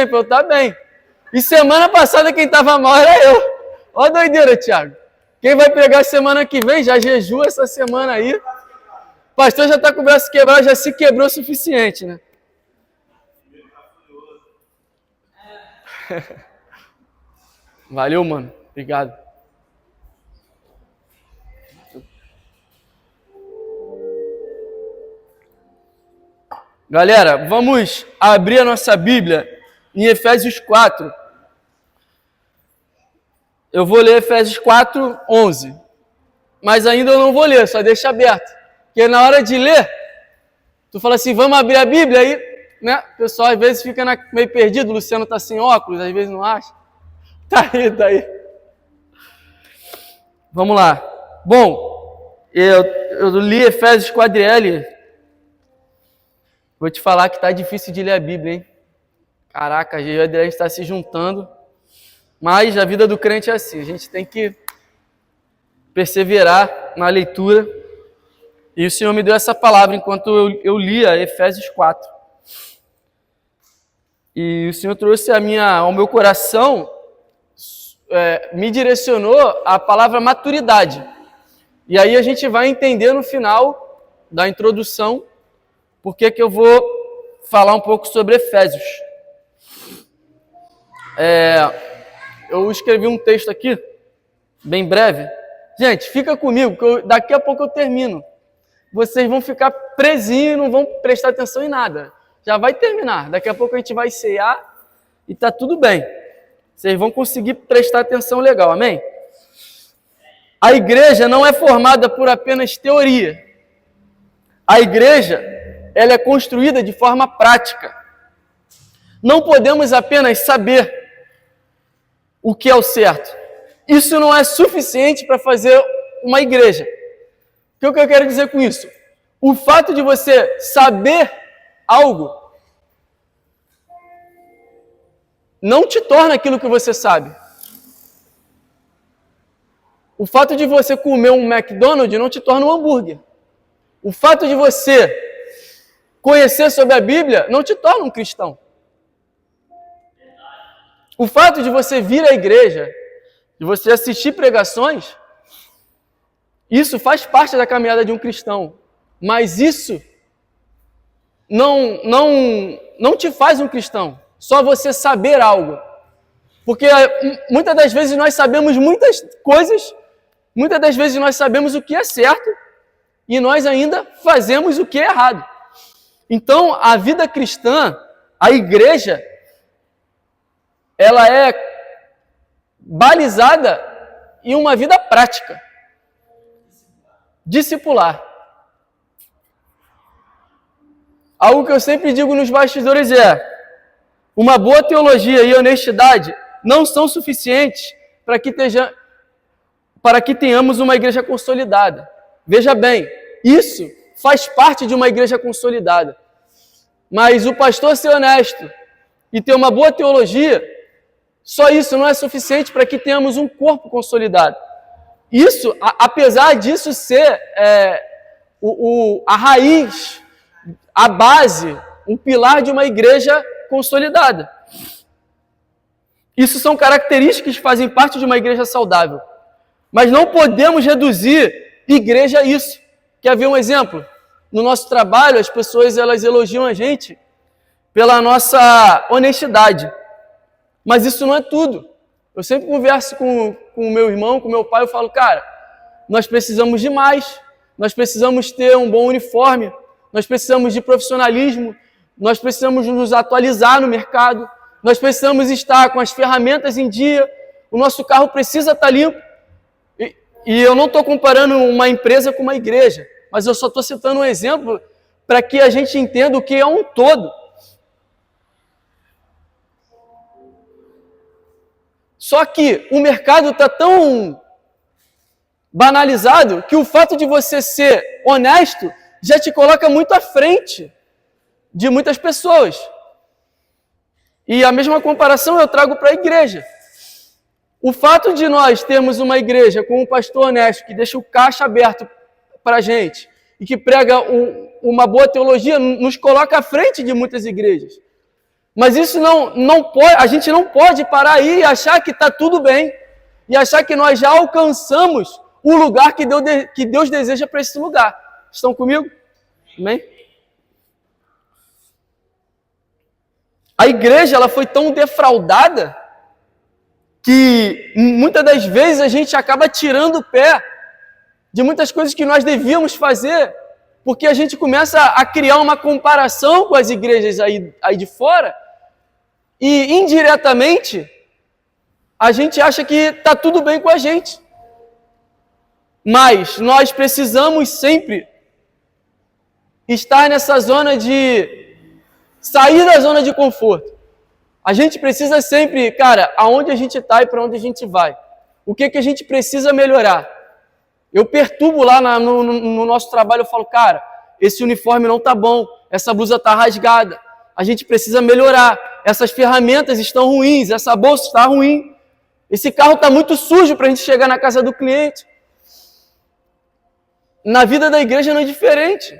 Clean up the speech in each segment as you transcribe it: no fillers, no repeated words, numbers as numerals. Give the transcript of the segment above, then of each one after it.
Eu tá bem. E semana passada quem tava mal era eu. Ó a doideira, Thiago. Quem vai pegar semana que vem, já jejua essa semana aí. O pastor já tá com o braço quebrado, já se quebrou o suficiente, né? Valeu, mano. Obrigado. Galera, vamos abrir a nossa Bíblia em Efésios 4. Eu vou ler Efésios 4, 11. Mas ainda eu não vou ler, só deixa aberto. Porque na hora de ler, tu fala assim, vamos abrir a Bíblia aí, né? O pessoal às vezes fica meio perdido, o Luciano tá sem óculos, às vezes não acha. Tá aí. Vamos lá. Bom, eu li Efésios quadriele. Vou te falar que tá difícil de ler a Bíblia, hein? Caraca, eu e a Adriane está se juntando. Mas a vida do crente é assim, a gente tem que perseverar na leitura. E o Senhor me deu essa palavra enquanto eu lia Efésios 4. E o Senhor trouxe ao meu coração, me direcionou a palavra maturidade. E aí a gente vai entender no final da introdução porque que eu vou falar um pouco sobre Efésios. Eu escrevi um texto aqui, bem breve. Gente, fica comigo, que daqui a pouco eu termino. Vocês vão ficar presinhos, não vão prestar atenção em nada. Já vai terminar. Daqui a pouco a gente vai ceiar e tá tudo bem. Vocês vão conseguir prestar atenção legal, amém? A igreja não é formada por apenas teoria. A igreja, ela é construída de forma prática. Não podemos apenas saber o que é o certo. Isso não é suficiente para fazer uma igreja. O que eu quero dizer com isso? O fato de você saber algo não te torna aquilo que você sabe. O fato de você comer um McDonald's não te torna um hambúrguer. O fato de você conhecer sobre a Bíblia não te torna um cristão. O fato de você vir à igreja, de você assistir pregações, isso faz parte da caminhada de um cristão. Mas isso não te faz um cristão. Só você saber algo. Porque muitas das vezes nós sabemos muitas coisas, muitas das vezes nós sabemos o que é certo e nós ainda fazemos o que é errado. Então, a vida cristã, a igreja, ela é balizada em uma vida prática. Discipular. Algo que eu sempre digo nos bastidores uma boa teologia e honestidade não são suficientes para que tenhamos uma igreja consolidada. Veja bem, isso faz parte de uma igreja consolidada. Mas o pastor ser honesto e ter uma boa teologia, só isso não é suficiente para que tenhamos um corpo consolidado. Isso, apesar disso ser a raiz, a base, um pilar de uma igreja consolidada. Isso são características que fazem parte de uma igreja saudável. Mas não podemos reduzir igreja a isso. Quer ver um exemplo? No nosso trabalho, as pessoas elas elogiam a gente pela nossa honestidade. Mas isso não é tudo. Eu sempre converso com o meu irmão, com o meu pai, eu falo, cara, nós precisamos de mais, nós precisamos ter um bom uniforme, nós precisamos de profissionalismo, nós precisamos nos atualizar no mercado, nós precisamos estar com as ferramentas em dia, o nosso carro precisa estar limpo. E eu não estou comparando uma empresa com uma igreja, mas eu só estou citando um exemplo para que a gente entenda o que é um todo. Só que o mercado está tão banalizado que o fato de você ser honesto já te coloca muito à frente de muitas pessoas. E a mesma comparação eu trago para a igreja. O fato de nós termos uma igreja com um pastor honesto que deixa o caixa aberto para a gente e que prega uma boa teologia nos coloca à frente de muitas igrejas. Mas isso não pode, a gente não pode parar aí e achar que está tudo bem. E achar que nós já alcançamos o lugar que Deus deseja para esse lugar. Estão comigo? Amém? A igreja ela foi tão defraudada que muitas das vezes a gente acaba tirando o pé de muitas coisas que nós devíamos fazer, porque a gente começa a criar uma comparação com as igrejas aí de fora e indiretamente a gente acha que está tudo bem com a gente. Mas nós precisamos sempre estar nessa zona de sair da zona de conforto. A gente precisa sempre, cara, aonde a gente está e para onde a gente vai. O que a gente precisa melhorar? Eu perturbo lá no nosso trabalho, eu falo, cara, esse uniforme não está bom, essa blusa está rasgada, a gente precisa melhorar, essas ferramentas estão ruins, essa bolsa está ruim, esse carro está muito sujo para a gente chegar na casa do cliente. Na vida da igreja não é diferente.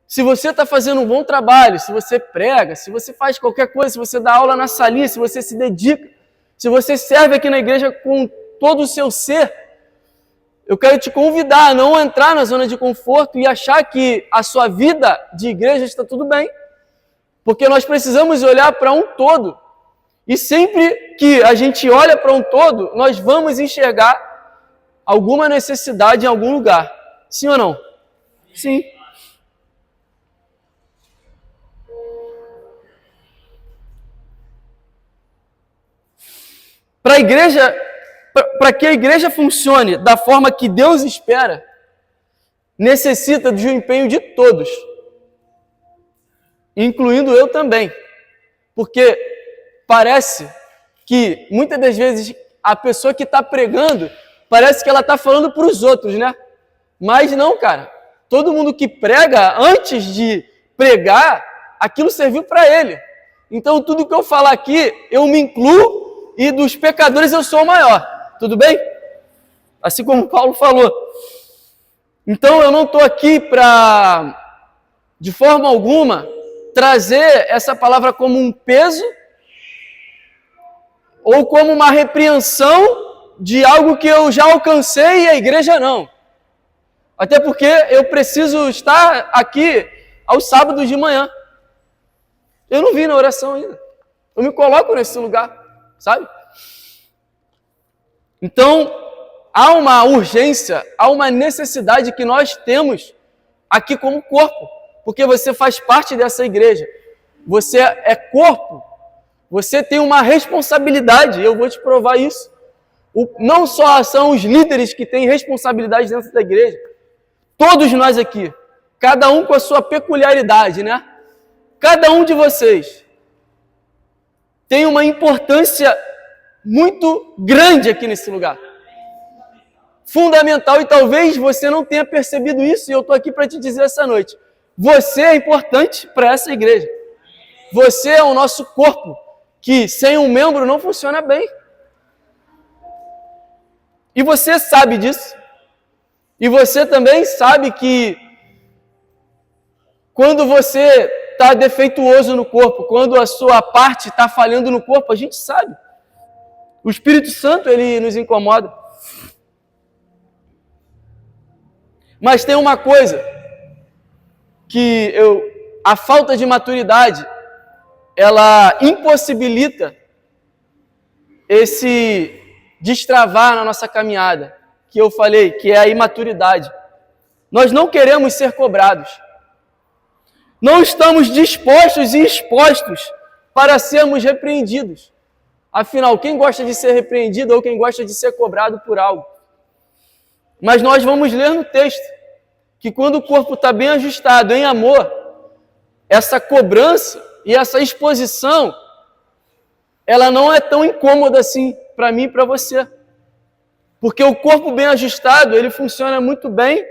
Se você está fazendo um bom trabalho, se você prega, se você faz qualquer coisa, se você dá aula na salinha, se você se dedica, se você serve aqui na igreja com todo o seu ser, eu quero te convidar a não entrar na zona de conforto e achar que a sua vida de igreja está tudo bem. Porque nós precisamos olhar para um todo. E sempre que a gente olha para um todo, nós vamos enxergar alguma necessidade em algum lugar. Sim ou não? Sim. Para que a igreja funcione da forma que Deus espera, necessita do empenho de todos, incluindo eu também. Porque parece que muitas das vezes a pessoa que está pregando, parece que ela está falando para os outros, né? Mas não, cara. Todo mundo que prega, antes de pregar, aquilo serviu para ele. Então tudo que eu falar aqui, eu me incluo e dos pecadores eu sou o maior. Tudo bem? Assim como Paulo falou. Então eu não estou aqui para, de forma alguma, trazer essa palavra como um peso ou como uma repreensão de algo que eu já alcancei e a igreja não. Até porque eu preciso estar aqui aos sábados de manhã. Eu não vim na oração ainda. Eu me coloco nesse lugar, sabe? Então, há uma urgência, há uma necessidade que nós temos aqui como corpo, porque você faz parte dessa igreja. Você é corpo, você tem uma responsabilidade, eu vou te provar isso. Não só são os líderes que têm responsabilidade dentro da igreja, todos nós aqui, cada um com a sua peculiaridade, né? Cada um de vocês tem uma importância muito grande aqui nesse lugar. Fundamental, e talvez você não tenha percebido isso, e eu estou aqui para te dizer essa noite. Você é importante para essa igreja. Você é o nosso corpo, que sem um membro não funciona bem. E você sabe disso. E você também sabe que quando você está defeituoso no corpo, quando a sua parte está falhando no corpo, a gente sabe. O Espírito Santo, ele nos incomoda. Mas tem uma coisa que a falta de maturidade, ela impossibilita esse destravar na nossa caminhada, que eu falei, que é a imaturidade. Nós não queremos ser cobrados. Não estamos dispostos e expostos para sermos repreendidos. Afinal, quem gosta de ser repreendido ou quem gosta de ser cobrado por algo? Mas nós vamos ler no texto que quando o corpo está bem ajustado em amor, essa cobrança e essa exposição, ela não é tão incômoda assim para mim e para você. Porque o corpo bem ajustado, ele funciona muito bem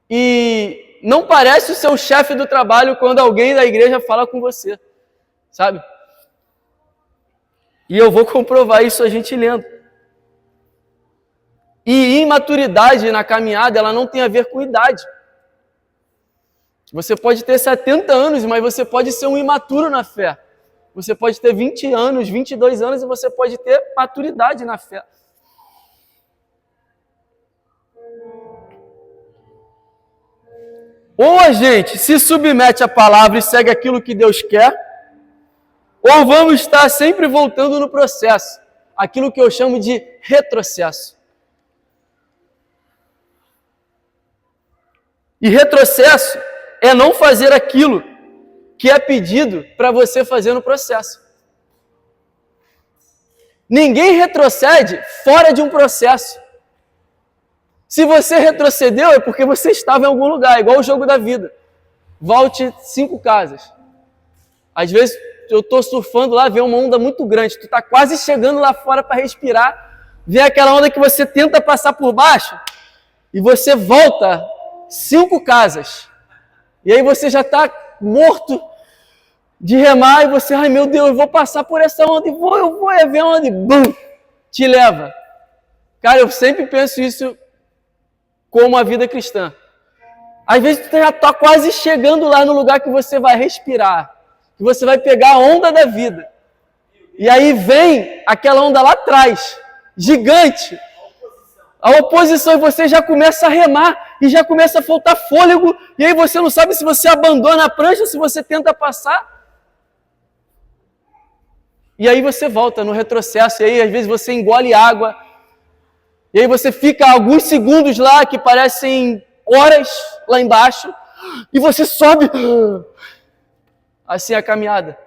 e não parece o seu chefe do trabalho quando alguém da igreja fala com você, sabe? E eu vou comprovar isso a gente lendo. E imaturidade na caminhada, ela não tem a ver com idade. Você pode ter 70 anos, mas você pode ser um imaturo na fé. Você pode ter 20 anos, 22 anos e você pode ter maturidade na fé. Ou a gente se submete à palavra e segue aquilo que Deus quer, ou vamos estar sempre voltando no processo, aquilo que eu chamo de retrocesso. E retrocesso é não fazer aquilo que é pedido para você fazer no processo. Ninguém retrocede fora de um processo. Se você retrocedeu é porque você estava em algum lugar, igual o jogo da vida. Volte 5 casas. Às vezes eu estou surfando lá, vê uma onda muito grande, tu está quase chegando lá fora para respirar, vê aquela onda que você tenta passar por baixo e você volta 5 casas. E aí você já está morto de remar e você, ai meu Deus, eu vou passar por essa onda e eu vou ver a onda e bum, te leva. Cara, eu sempre penso isso como a vida cristã. Às vezes tu já está quase chegando lá no lugar que você vai respirar, que você vai pegar a onda da vida. E aí vem aquela onda lá atrás, gigante, a oposição, e você já começa a remar, e já começa a faltar fôlego, e aí você não sabe se você abandona a prancha, se você tenta passar. E aí você volta no retrocesso, e aí às vezes você engole água, e aí você fica alguns segundos lá, que parecem horas lá embaixo, e você sobe. Assim é a caminhada.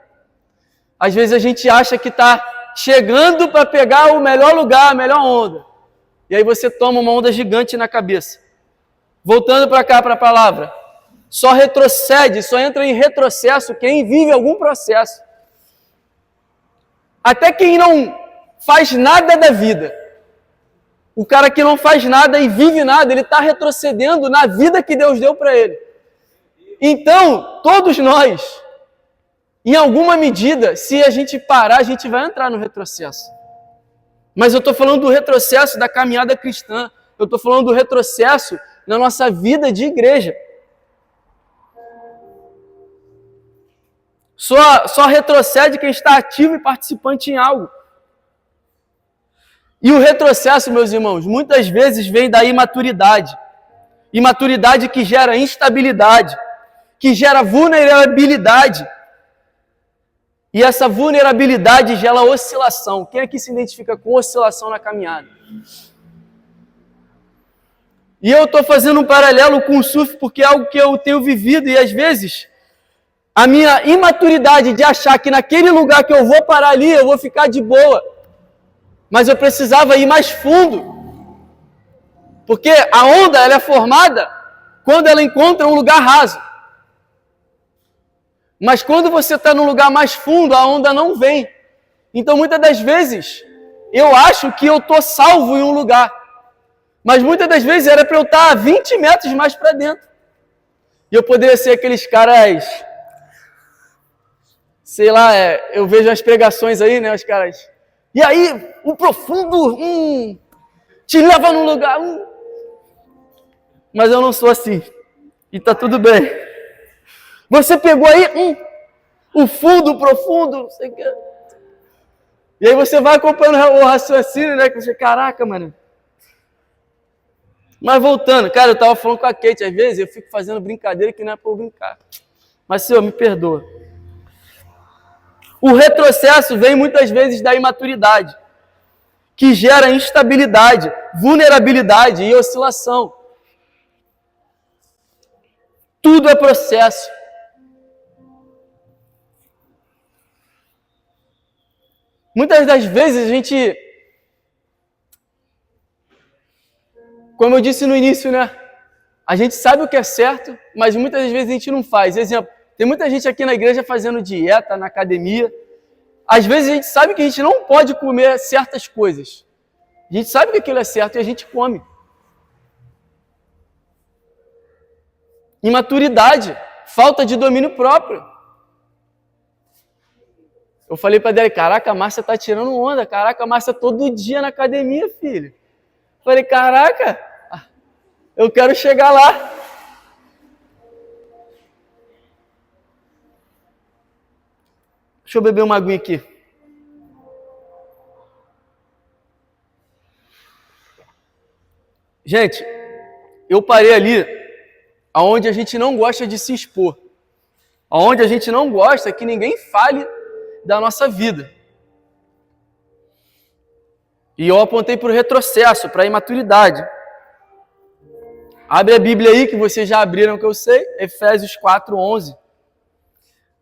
Às vezes a gente acha que está chegando para pegar o melhor lugar, a melhor onda. E aí você toma uma onda gigante na cabeça. Voltando para cá, para a palavra. Só retrocede, só entra em retrocesso quem vive algum processo. Até quem não faz nada da vida. O cara que não faz nada e vive nada, ele está retrocedendo na vida que Deus deu para ele. Então, todos nós, em alguma medida, se a gente parar, a gente vai entrar no retrocesso. Mas eu estou falando do retrocesso da caminhada cristã. Eu estou falando do retrocesso na nossa vida de igreja. Só retrocede quem está ativo e participante em algo. E o retrocesso, meus irmãos, muitas vezes vem da imaturidade. Imaturidade que gera instabilidade, que gera vulnerabilidade. E essa vulnerabilidade gera oscilação. Quem aqui se identifica com oscilação na caminhada? E eu estou fazendo um paralelo com o surf porque é algo que eu tenho vivido e às vezes a minha imaturidade de achar que naquele lugar que eu vou parar ali, eu vou ficar de boa. Mas eu precisava ir mais fundo. Porque a onda ela é formada quando ela encontra um lugar raso. Mas quando você está num lugar mais fundo, a onda não vem. Então, muitas das vezes, eu acho que eu estou salvo em um lugar. Mas muitas das vezes era para eu estar a 20 metros mais para dentro. E eu poderia ser aqueles caras... Sei lá, eu vejo as pregações aí, né, os caras... E aí, o profundo te leva num lugar... Mas eu não sou assim. E tá tudo bem. Você pegou aí o fundo, o profundo, não sei o que. E aí você vai acompanhando o raciocínio, né? Que você, caraca, mano. Mas voltando, cara, eu tava falando com a Kate, às vezes eu fico fazendo brincadeira que não é pra eu brincar. Mas, Senhor, me perdoa. O retrocesso vem muitas vezes da imaturidade, que gera instabilidade, vulnerabilidade e oscilação. Tudo é processo. Muitas das vezes a gente, como eu disse no início, né? A gente sabe o que é certo, mas muitas das vezes a gente não faz. Exemplo, tem muita gente aqui na igreja fazendo dieta, na academia. Às vezes a gente sabe que a gente não pode comer certas coisas. A gente sabe que aquilo é certo e a gente come. Imaturidade, falta de domínio próprio. Eu falei para Adele, caraca, a Márcia tá tirando onda, caraca, a Márcia todo dia na academia, filho. Falei, caraca, eu quero chegar lá. Deixa eu beber uma aguinha aqui. Gente, eu parei ali aonde a gente não gosta de se expor. Aonde a gente não gosta que ninguém fale da nossa vida. E eu apontei para o retrocesso, para a imaturidade. Abre a Bíblia aí, que vocês já abriram, que eu sei, Efésios 4:11.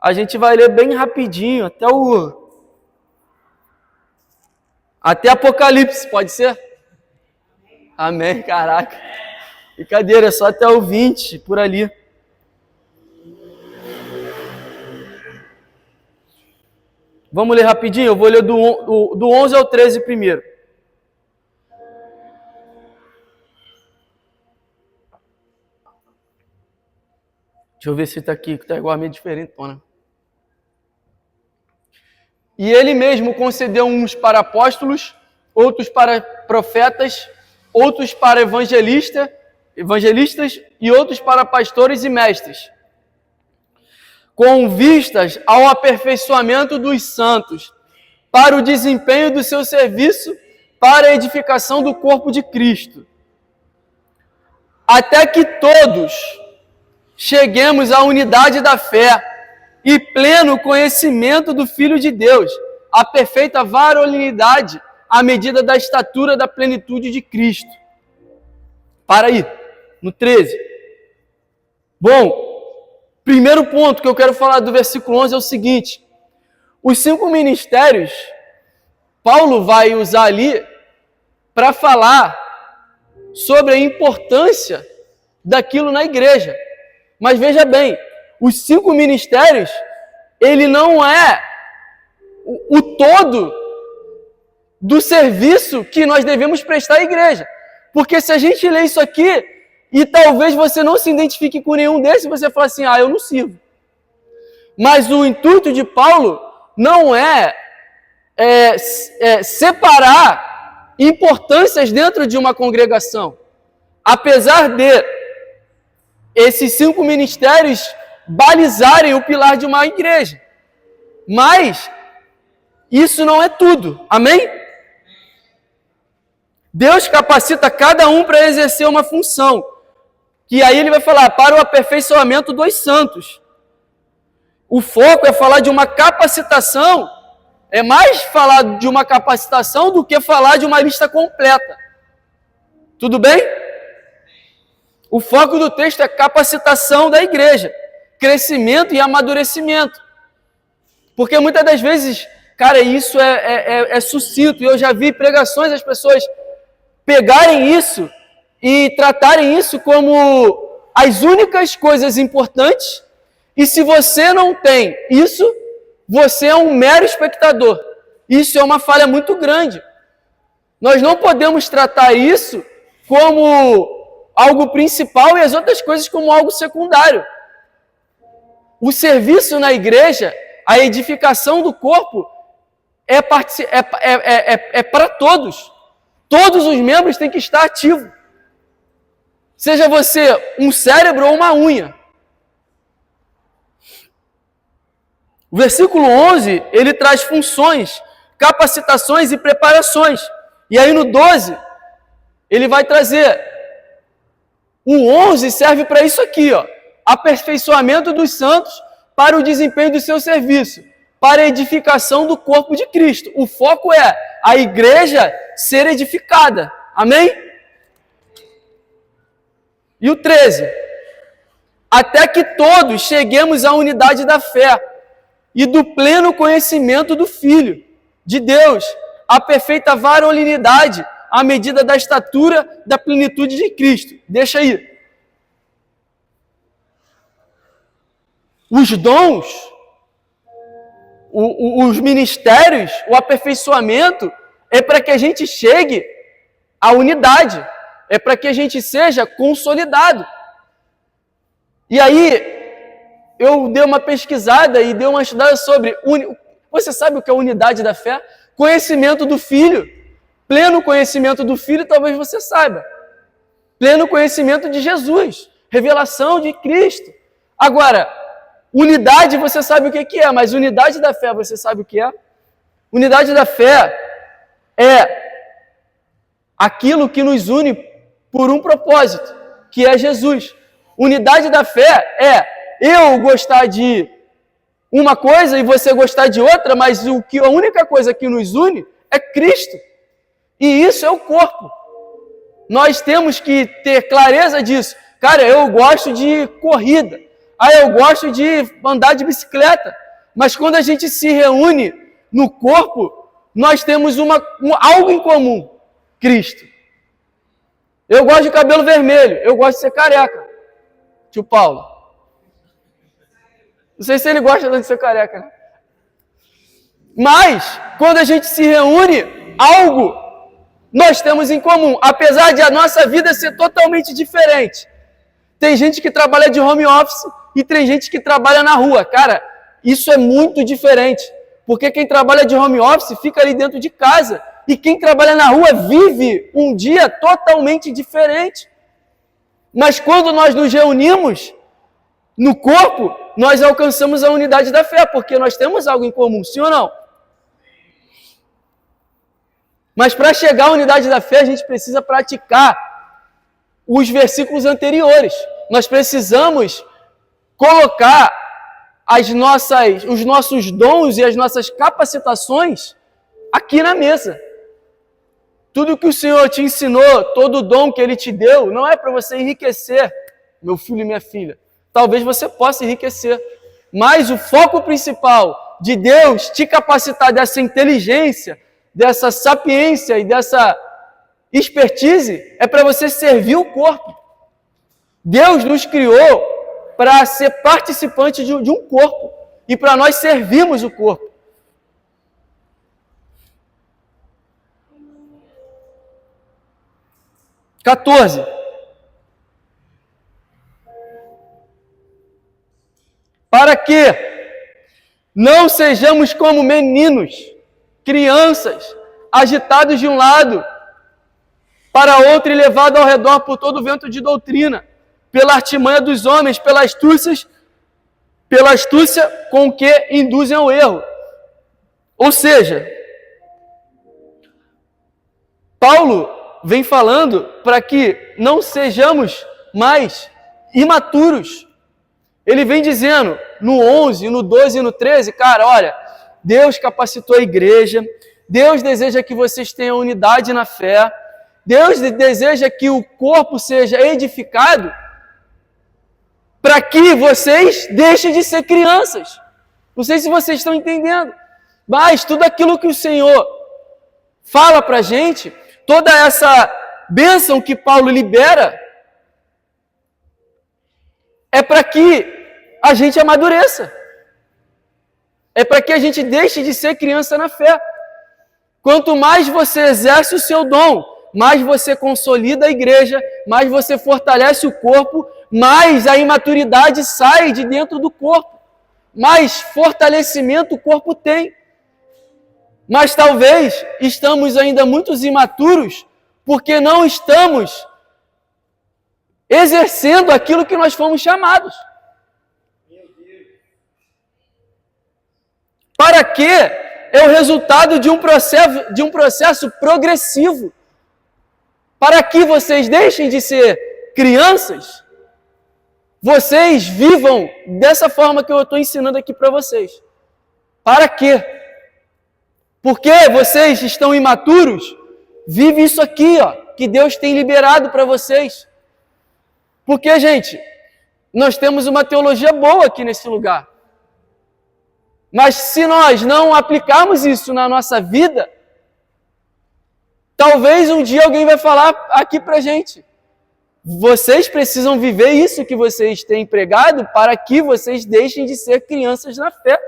A gente vai ler bem rapidinho, até Apocalipse, pode ser? Amém, caraca. Brincadeira, é só até o 20, por ali. Vamos ler rapidinho? Eu vou ler do 11 ao 13 primeiro. Deixa eu ver se está aqui, que está igual a minha diferentona. E ele mesmo concedeu uns para apóstolos, outros para profetas, outros para evangelistas e outros para pastores e mestres, com vistas ao aperfeiçoamento dos santos, para o desempenho do seu serviço, para a edificação do corpo de Cristo, até que todos cheguemos à unidade da fé e pleno conhecimento do Filho de Deus, a perfeita varonilidade, à medida da estatura da plenitude de Cristo. Para aí, no 13. Bom, primeiro ponto que eu quero falar do versículo 11 é o seguinte: os 5 ministérios, Paulo vai usar ali para falar sobre a importância daquilo na igreja. Mas veja bem, os 5 ministérios, ele não é o todo do serviço que nós devemos prestar à igreja. Porque se a gente ler isso aqui, e talvez você não se identifique com nenhum desses, você fala assim, eu não sirvo. Mas o intuito de Paulo não é separar importâncias dentro de uma congregação. Apesar de esses 5 ministérios balizarem o pilar de uma igreja. Mas isso não é tudo. Amém? Deus capacita cada um para exercer uma função. Que aí ele vai falar para o aperfeiçoamento dos santos. O foco é falar de uma capacitação. É mais falar de uma capacitação do que falar de uma lista completa. Tudo bem? O foco do texto é capacitação da igreja, crescimento e amadurecimento. Porque muitas das vezes, cara, isso é sucinto. E eu já vi pregações das pessoas pegarem isso e tratarem isso como as únicas coisas importantes. E se você não tem isso, você é um mero espectador. Isso é uma falha muito grande. Nós não podemos tratar isso como algo principal e as outras coisas como algo secundário. O serviço na igreja, a edificação do corpo, é para todos. Todos os membros têm que estar ativos. Seja você um cérebro ou uma unha. O versículo 11, ele traz funções, capacitações e preparações. E aí no 12, ele vai trazer... O 11 serve para isso aqui, aperfeiçoamento dos santos para o desempenho do seu serviço, para a edificação do corpo de Cristo. O foco é a igreja ser edificada. Amém? E o 13. Até que todos cheguemos à unidade da fé e do pleno conhecimento do Filho de Deus, a perfeita varonilidade, à medida da estatura da plenitude de Cristo. Deixa aí. Os dons, os ministérios, o aperfeiçoamento é para que a gente chegue à unidade, é para que a gente seja consolidado. E aí, eu dei uma pesquisada e dei uma estudada sobre... Você sabe o que é a unidade da fé? Conhecimento do Filho. Pleno conhecimento do Filho, talvez você saiba. Pleno conhecimento de Jesus. Revelação de Cristo. Agora, Unidade você sabe o que é, mas unidade da fé você sabe o que é? Unidade da fé é aquilo que nos une por um propósito, que é Jesus. Unidade da fé é eu gostar de uma coisa e você gostar de outra, mas a única coisa que nos une é Cristo. E isso é o corpo. Nós temos que ter clareza disso. Cara, eu gosto de corrida. Eu gosto de andar de bicicleta. Mas quando a gente se reúne no corpo, nós temos algo em comum. Cristo. Eu gosto de cabelo vermelho. Eu gosto de ser careca. Tio Paulo. Não sei se ele gosta de ser careca, né? Mas, quando a gente se reúne, algo nós temos em comum. Apesar de a nossa vida ser totalmente diferente. Tem gente que trabalha de home office e tem gente que trabalha na rua. Cara, isso é muito diferente. Porque quem trabalha de home office fica ali dentro de casa. E quem trabalha na rua vive um dia totalmente diferente. Mas quando nós nos reunimos no corpo, nós alcançamos a unidade da fé, porque nós temos algo em comum, sim ou não? Mas para chegar à unidade da fé, a gente precisa praticar os versículos anteriores. Nós precisamos colocar os nossos dons e as nossas capacitações aqui na mesa. Tudo que o Senhor te ensinou, todo o dom que Ele te deu, não é para você enriquecer, meu filho e minha filha. Talvez você possa enriquecer, mas o foco principal de Deus te capacitar dessa inteligência, dessa sapiência e dessa expertise é para você servir o corpo. Deus nos criou para ser participante de um corpo e para nós servirmos o corpo. (14) Para que não sejamos como meninos, crianças, agitados de um lado para outro e levados ao redor por todo o vento de doutrina, pela artimanha dos homens, pela astúcia com que induzem ao erro. Ou seja, Paulo vem falando para que não sejamos mais imaturos. Ele vem dizendo no 11, no 12 e no 13, cara, olha, Deus capacitou a igreja, Deus deseja que vocês tenham unidade na fé, Deus deseja que o corpo seja edificado para que vocês deixem de ser crianças. Não sei se vocês estão entendendo, mas tudo aquilo que o Senhor fala para a gente, toda essa bênção que Paulo libera, é para que a gente amadureça. É para que a gente deixe de ser criança na fé. Quanto mais você exerce o seu dom, mais você consolida a igreja, mais você fortalece o corpo, mais a imaturidade sai de dentro do corpo. Mais fortalecimento o corpo tem. Mas talvez estamos ainda muito imaturos porque não estamos exercendo aquilo que nós fomos chamados. Para que é o resultado de um processo progressivo. Para que vocês deixem de ser crianças, vocês vivam dessa forma que eu estou ensinando aqui para vocês. Para quê? Porque vocês estão imaturos, vive isso aqui, ó, que Deus tem liberado para vocês. Porque, gente, nós temos uma teologia boa aqui nesse lugar. Mas se nós não aplicarmos isso na nossa vida, talvez um dia alguém vai falar aqui pra gente. Vocês precisam viver isso que vocês têm pregado para que vocês deixem de ser crianças na fé.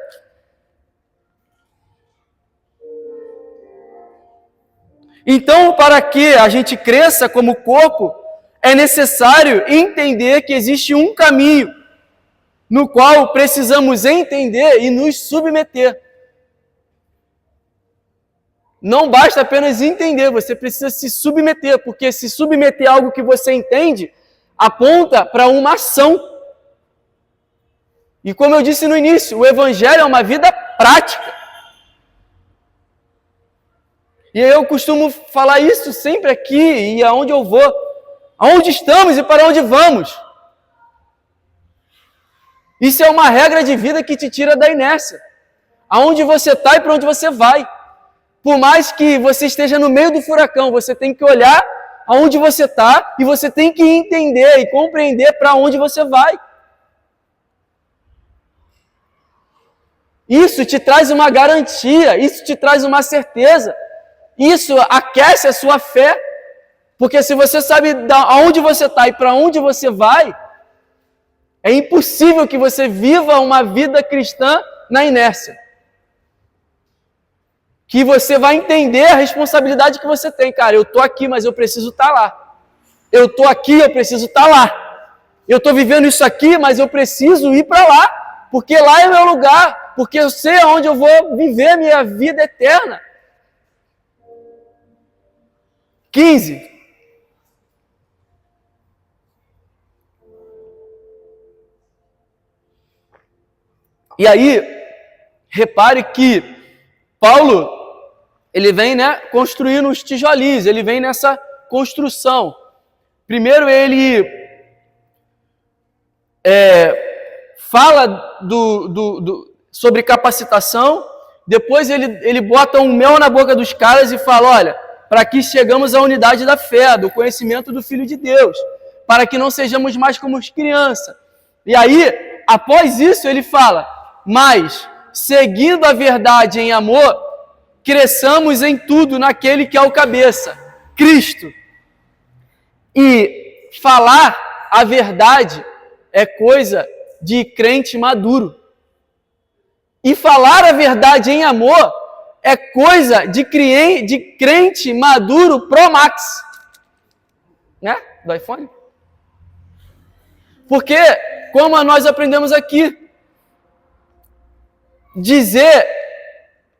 Então, para que a gente cresça como corpo, é necessário entender que existe um caminho no qual precisamos entender e nos submeter. Não basta apenas entender, você precisa se submeter, porque se submeter a algo que você entende, aponta para uma ação. E como eu disse no início, o Evangelho é uma vida prática. E eu costumo falar isso sempre aqui e aonde eu vou. Aonde estamos e para onde vamos. Isso é uma regra de vida que te tira da inércia. Aonde você está e para onde você vai. Por mais que você esteja no meio do furacão, você tem que olhar aonde você está e você tem que entender e compreender para onde você vai. Isso te traz uma garantia, isso te traz uma certeza. Isso aquece a sua fé. Porque se você sabe aonde você está e para onde você vai, é impossível que você viva uma vida cristã na inércia. Que você vai entender a responsabilidade que você tem. Cara, eu estou aqui, mas eu preciso estar lá. Eu estou aqui, eu preciso estar lá. Eu estou vivendo isso aqui, mas eu preciso ir para lá. Porque lá é meu lugar. Porque eu sei aonde eu vou viver minha vida eterna. 15. E aí, repare que Paulo, ele vem, construindo os tijolinhos, ele vem nessa construção. Primeiro ele fala sobre capacitação, depois ele bota um mel na boca dos caras e fala, olha, para que chegamos à unidade da fé, do conhecimento do Filho de Deus, para que não sejamos mais como crianças. E aí, após isso, ele fala, mas, seguindo a verdade em amor, cresçamos em tudo naquele que é o cabeça, Cristo. E falar a verdade é coisa de crente maduro. E falar a verdade em amor é coisa de crente maduro Pro Max. Né? Do iPhone. Porque, como nós aprendemos aqui, dizer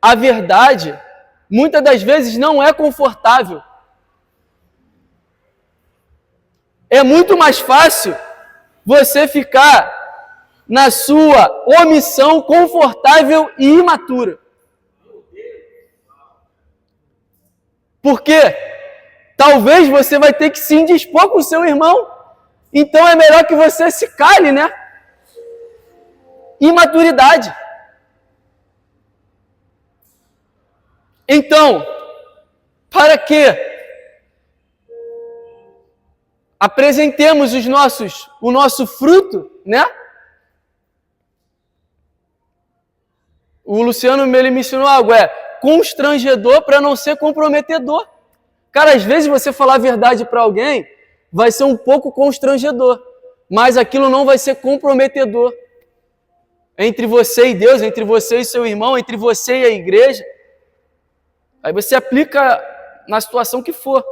a verdade, muitas das vezes, não é confortável. É muito mais fácil você ficar na sua omissão confortável e imatura. Porque talvez você vai ter que se indispor com o seu irmão. Então é melhor que você se cale, né? Imaturidade. Então, para que apresentemos o nosso fruto, né? O Luciano me ensinou algo, constrangedor para não ser comprometedor. Cara, às vezes você falar a verdade para alguém vai ser um pouco constrangedor, mas aquilo não vai ser comprometedor. Entre você e Deus, entre você e seu irmão, entre você e a igreja. Aí você aplica na situação que for.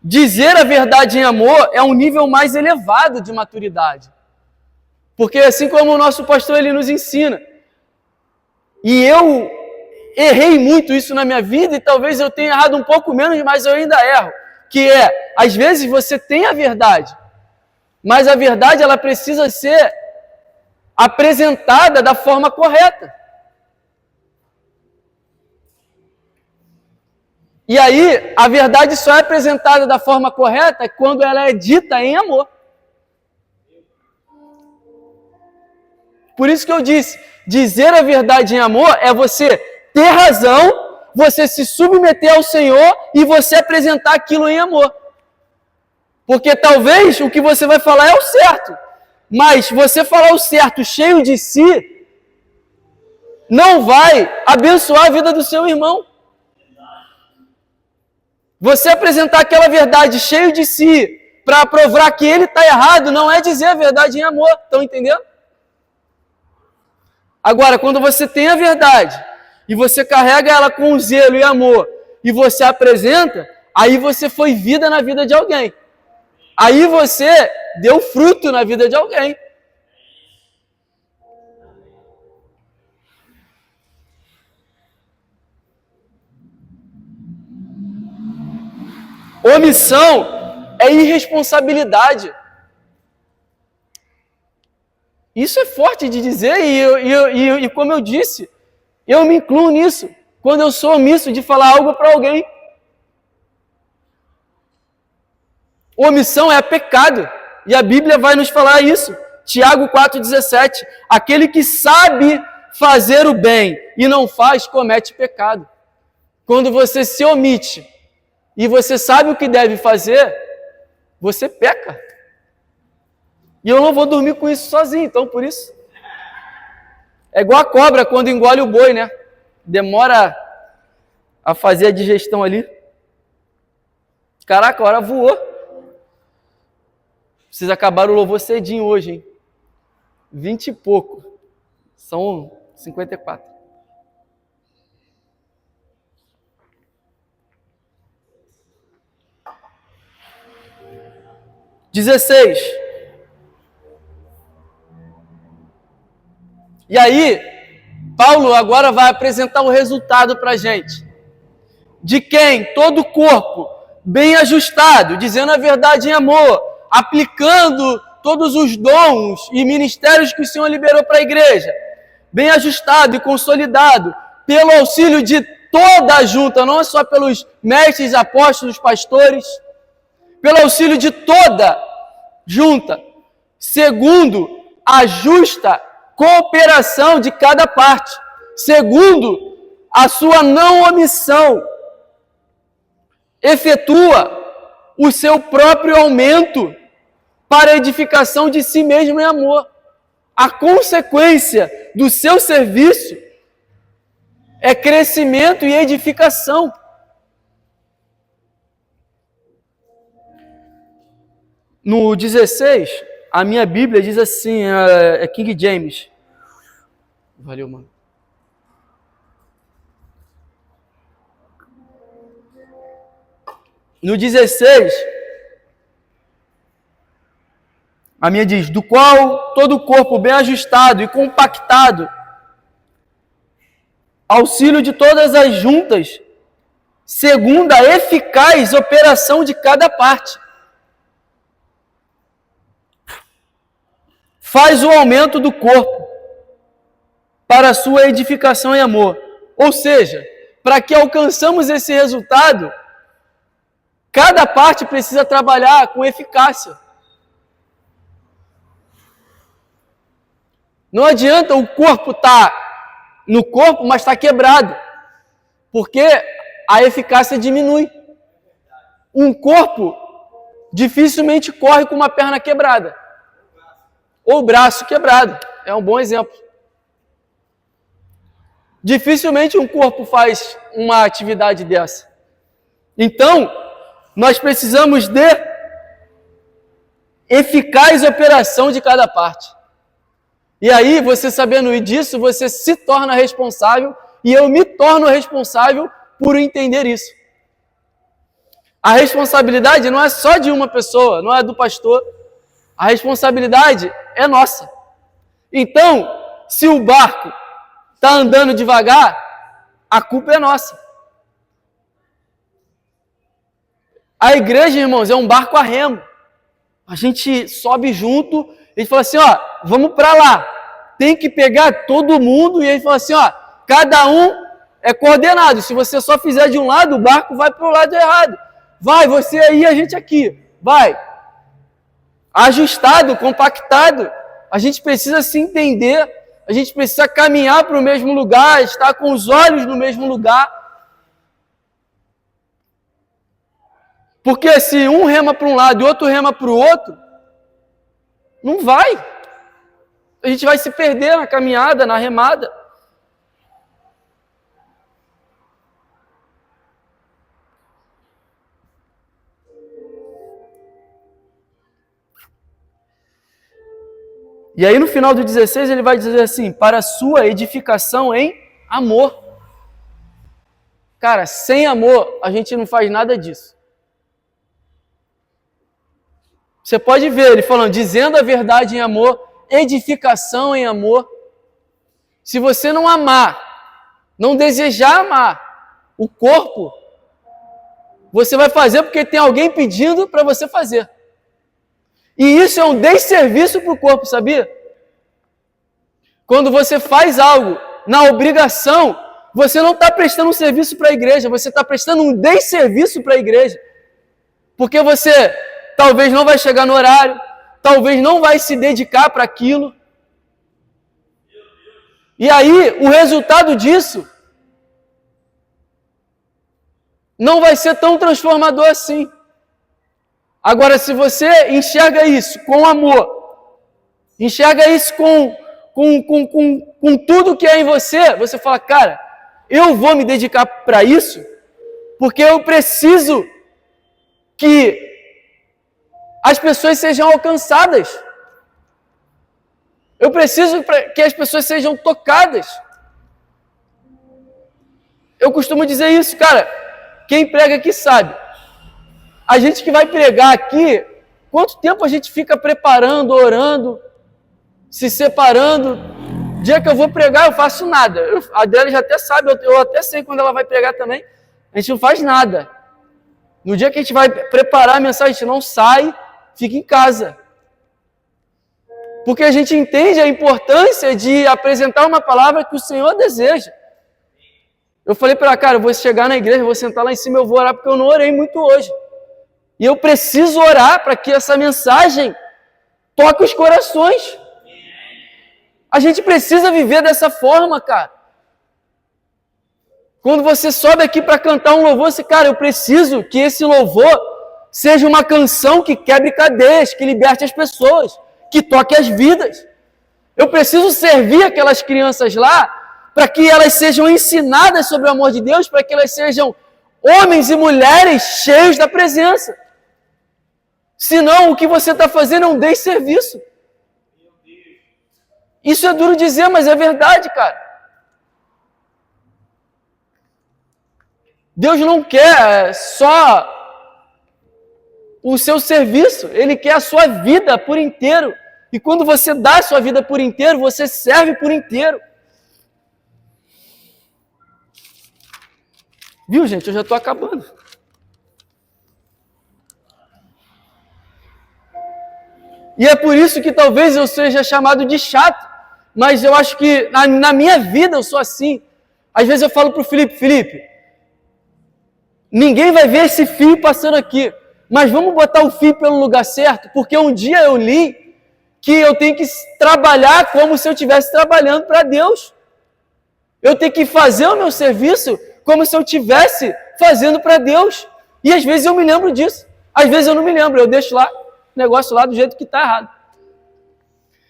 Dizer a verdade em amor é um nível mais elevado de maturidade. Porque assim como o nosso pastor ele nos ensina, e eu errei muito isso na minha vida, e talvez eu tenha errado um pouco menos, mas eu ainda erro, que às vezes você tem a verdade, mas a verdade ela precisa ser apresentada da forma correta. E aí, a verdade só é apresentada da forma correta quando ela é dita em amor. Por isso que eu disse, dizer a verdade em amor é você ter razão, você se submeter ao Senhor e você apresentar aquilo em amor. Porque talvez o que você vai falar é o certo, mas você falar o certo cheio de si, não vai abençoar a vida do seu irmão. Você apresentar aquela verdade cheio de si para provar que ele está errado, não é dizer a verdade em amor. Estão entendendo? Agora, quando você tem a verdade e você carrega ela com zelo e amor e você apresenta, aí você foi vida na vida de alguém. Aí você deu fruto na vida de alguém. Omissão é irresponsabilidade. Isso é forte de dizer e como eu disse, eu me incluo nisso, quando eu sou omisso de falar algo para alguém. Omissão é pecado, e a Bíblia vai nos falar isso. Tiago 4,17, aquele que sabe fazer o bem e não faz, comete pecado. Quando você se omite e você sabe o que deve fazer, você peca. E eu não vou dormir com isso sozinho, então por isso. É igual a cobra quando engole o boi, né? Demora a fazer a digestão ali. Caraca, a hora voou. Vocês acabaram o louvor cedinho hoje, hein? 20 e pouco. São 54. (16) E aí, Paulo agora vai apresentar o resultado para a gente. De quem todo o corpo, bem ajustado, dizendo a verdade em amor, aplicando todos os dons e ministérios que o Senhor liberou para a igreja, bem ajustado e consolidado, pelo auxílio de toda a junta, não só pelos mestres, apóstolos, pastores, pelo auxílio de toda junta, segundo a justa cooperação de cada parte, segundo a sua não omissão, efetua o seu próprio aumento para a edificação de si mesmo em amor. A consequência do seu serviço é crescimento e edificação. No 16, a minha Bíblia diz assim, é King James. Valeu, mano. No 16, a minha diz, do qual todo o corpo bem ajustado e compactado, auxílio de todas as juntas, segundo a eficaz operação de cada parte, faz o aumento do corpo para a sua edificação em amor. Ou seja, para que alcançamos esse resultado, cada parte precisa trabalhar com eficácia. Não adianta o corpo estar no corpo, mas está quebrado, porque a eficácia diminui. Um corpo dificilmente corre com uma perna quebrada, ou braço quebrado, é um bom exemplo. Dificilmente um corpo faz uma atividade dessa. Então, nós precisamos de eficaz operação de cada parte. E aí, você sabendo disso, você se torna responsável, e eu me torno responsável por entender isso. A responsabilidade não é só de uma pessoa, não é do pastor. A responsabilidade é nossa. Então, se o barco está andando devagar, a culpa é nossa. A igreja, irmãos, é um barco a remo. A gente sobe junto, ele fala assim, ó, vamos para lá. Tem que pegar todo mundo, e ele fala assim, ó, cada um é coordenado. Se você só fizer de um lado, o barco vai para o lado errado. Vai, você aí, a gente aqui. Vai. Ajustado, compactado. A gente precisa se entender, a gente precisa caminhar para o mesmo lugar, estar com os olhos no mesmo lugar. Porque se um rema para um lado e outro rema para o outro, não vai. A gente vai se perder na caminhada, na remada. E aí no final do 16 ele vai dizer assim, para a sua edificação em amor. Cara, sem amor a gente não faz nada disso. Você pode ver ele falando, dizendo a verdade em amor, edificação em amor. Se você não amar, não desejar amar o corpo, Você vai fazer porque tem alguém pedindo para você fazer. E isso é um desserviço para o corpo, sabia? Quando você faz algo na obrigação, você não está prestando um serviço para a igreja, você está prestando um desserviço para a igreja. Porque você talvez não vai chegar no horário, talvez não vai se dedicar para aquilo. E aí, o resultado disso não vai ser tão transformador assim. Agora, se você enxerga isso com amor, enxerga isso com tudo que é em você, você fala, cara, eu vou me dedicar para isso, porque eu preciso que as pessoas sejam alcançadas. Eu preciso que as pessoas sejam tocadas. Eu costumo dizer isso, cara. Quem prega aqui sabe. A gente que vai pregar aqui, quanto tempo a gente fica preparando, orando, se separando? Dia que eu vou pregar, eu faço nada. A Adélia já até sabe, eu até sei quando ela vai pregar também. A gente não faz nada. No dia que a gente vai preparar a mensagem, a gente não sai, fica em casa. Porque a gente entende a importância de apresentar uma palavra que o Senhor deseja. Eu falei para ela, cara, eu vou chegar na igreja, eu vou sentar lá em cima, eu vou orar, porque eu não orei muito hoje. E eu preciso orar para que essa mensagem toque os corações. A gente precisa viver dessa forma, cara. Quando você sobe aqui para cantar um louvor, você, cara, eu preciso que esse louvor seja uma canção que quebre cadeias, que liberte as pessoas, que toque as vidas. Eu preciso servir aquelas crianças lá para que elas sejam ensinadas sobre o amor de Deus, para que elas sejam homens e mulheres cheios da presença. Senão, o que você está fazendo é um desserviço. Isso é duro dizer, mas é verdade, cara. Deus não quer só o seu serviço, Ele quer a sua vida por inteiro. E quando você dá a sua vida por inteiro, você serve por inteiro. Viu, gente? Eu já estou acabando. E é por isso que talvez eu seja chamado de chato. Mas eu acho que na minha vida eu sou assim. Às vezes eu falo para o Felipe, ninguém vai ver esse fio passando aqui. Mas vamos botar o fio pelo lugar certo, porque um dia eu li que eu tenho que trabalhar como se eu estivesse trabalhando para Deus. Eu tenho que fazer o meu serviço como se eu estivesse fazendo para Deus. E às vezes eu me lembro disso. Às vezes eu não me lembro, eu deixo lá o negócio lá do jeito que está errado.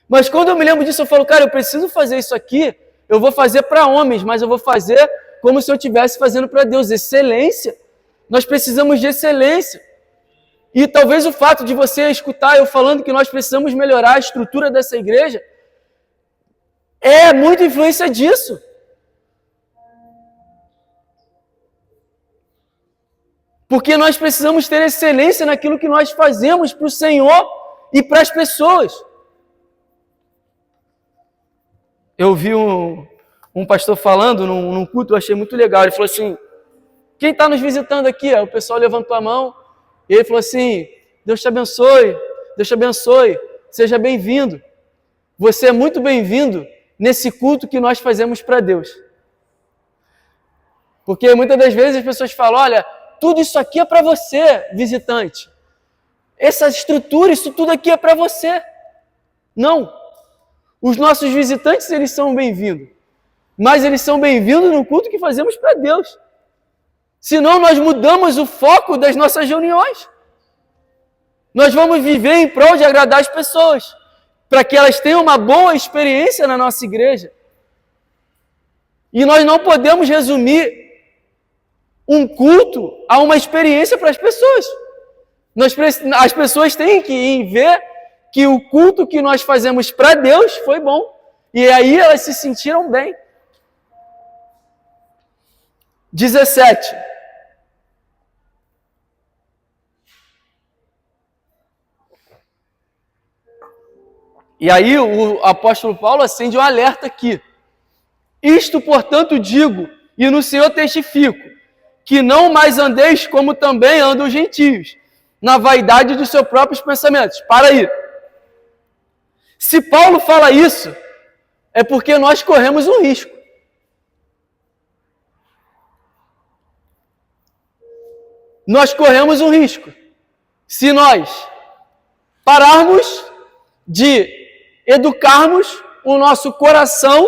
Mas quando eu me lembro disso, eu falo, cara, eu preciso fazer isso aqui, eu vou fazer para homens, mas eu vou fazer como se eu estivesse fazendo para Deus. Excelência. Nós precisamos de excelência. E talvez o fato de você escutar eu falando que nós precisamos melhorar a estrutura dessa igreja é muita influência disso. Porque nós precisamos ter excelência naquilo que nós fazemos para o Senhor e para as pessoas. Eu vi um pastor falando num culto, eu achei muito legal. Ele falou assim, quem está nos visitando aqui? O pessoal levantou a mão e ele falou assim, Deus te abençoe, seja bem-vindo. Você é muito bem-vindo nesse culto que nós fazemos para Deus. Porque muitas das vezes as pessoas falam, olha, tudo isso aqui é para você, visitante. Essa estrutura, isso tudo aqui é para você. Não. Os nossos visitantes, eles são bem-vindos. Mas eles são bem-vindos no culto que fazemos para Deus. Senão nós mudamos o foco das nossas reuniões. Nós vamos viver em prol de agradar as pessoas, para que elas tenham uma boa experiência na nossa igreja. E nós não podemos resumir um culto a uma experiência para as pessoas. As pessoas têm que ver que o culto que nós fazemos para Deus foi bom. E aí elas se sentiram bem. 17. E aí o apóstolo Paulo acende um alerta aqui. Isto, portanto, digo, e no Senhor testifico, que não mais andeis como também andam os gentios, na vaidade dos seus próprios pensamentos. Para aí. Se Paulo fala isso, é porque nós corremos um risco. Nós corremos um risco. Se nós pararmos de educarmos o nosso coração,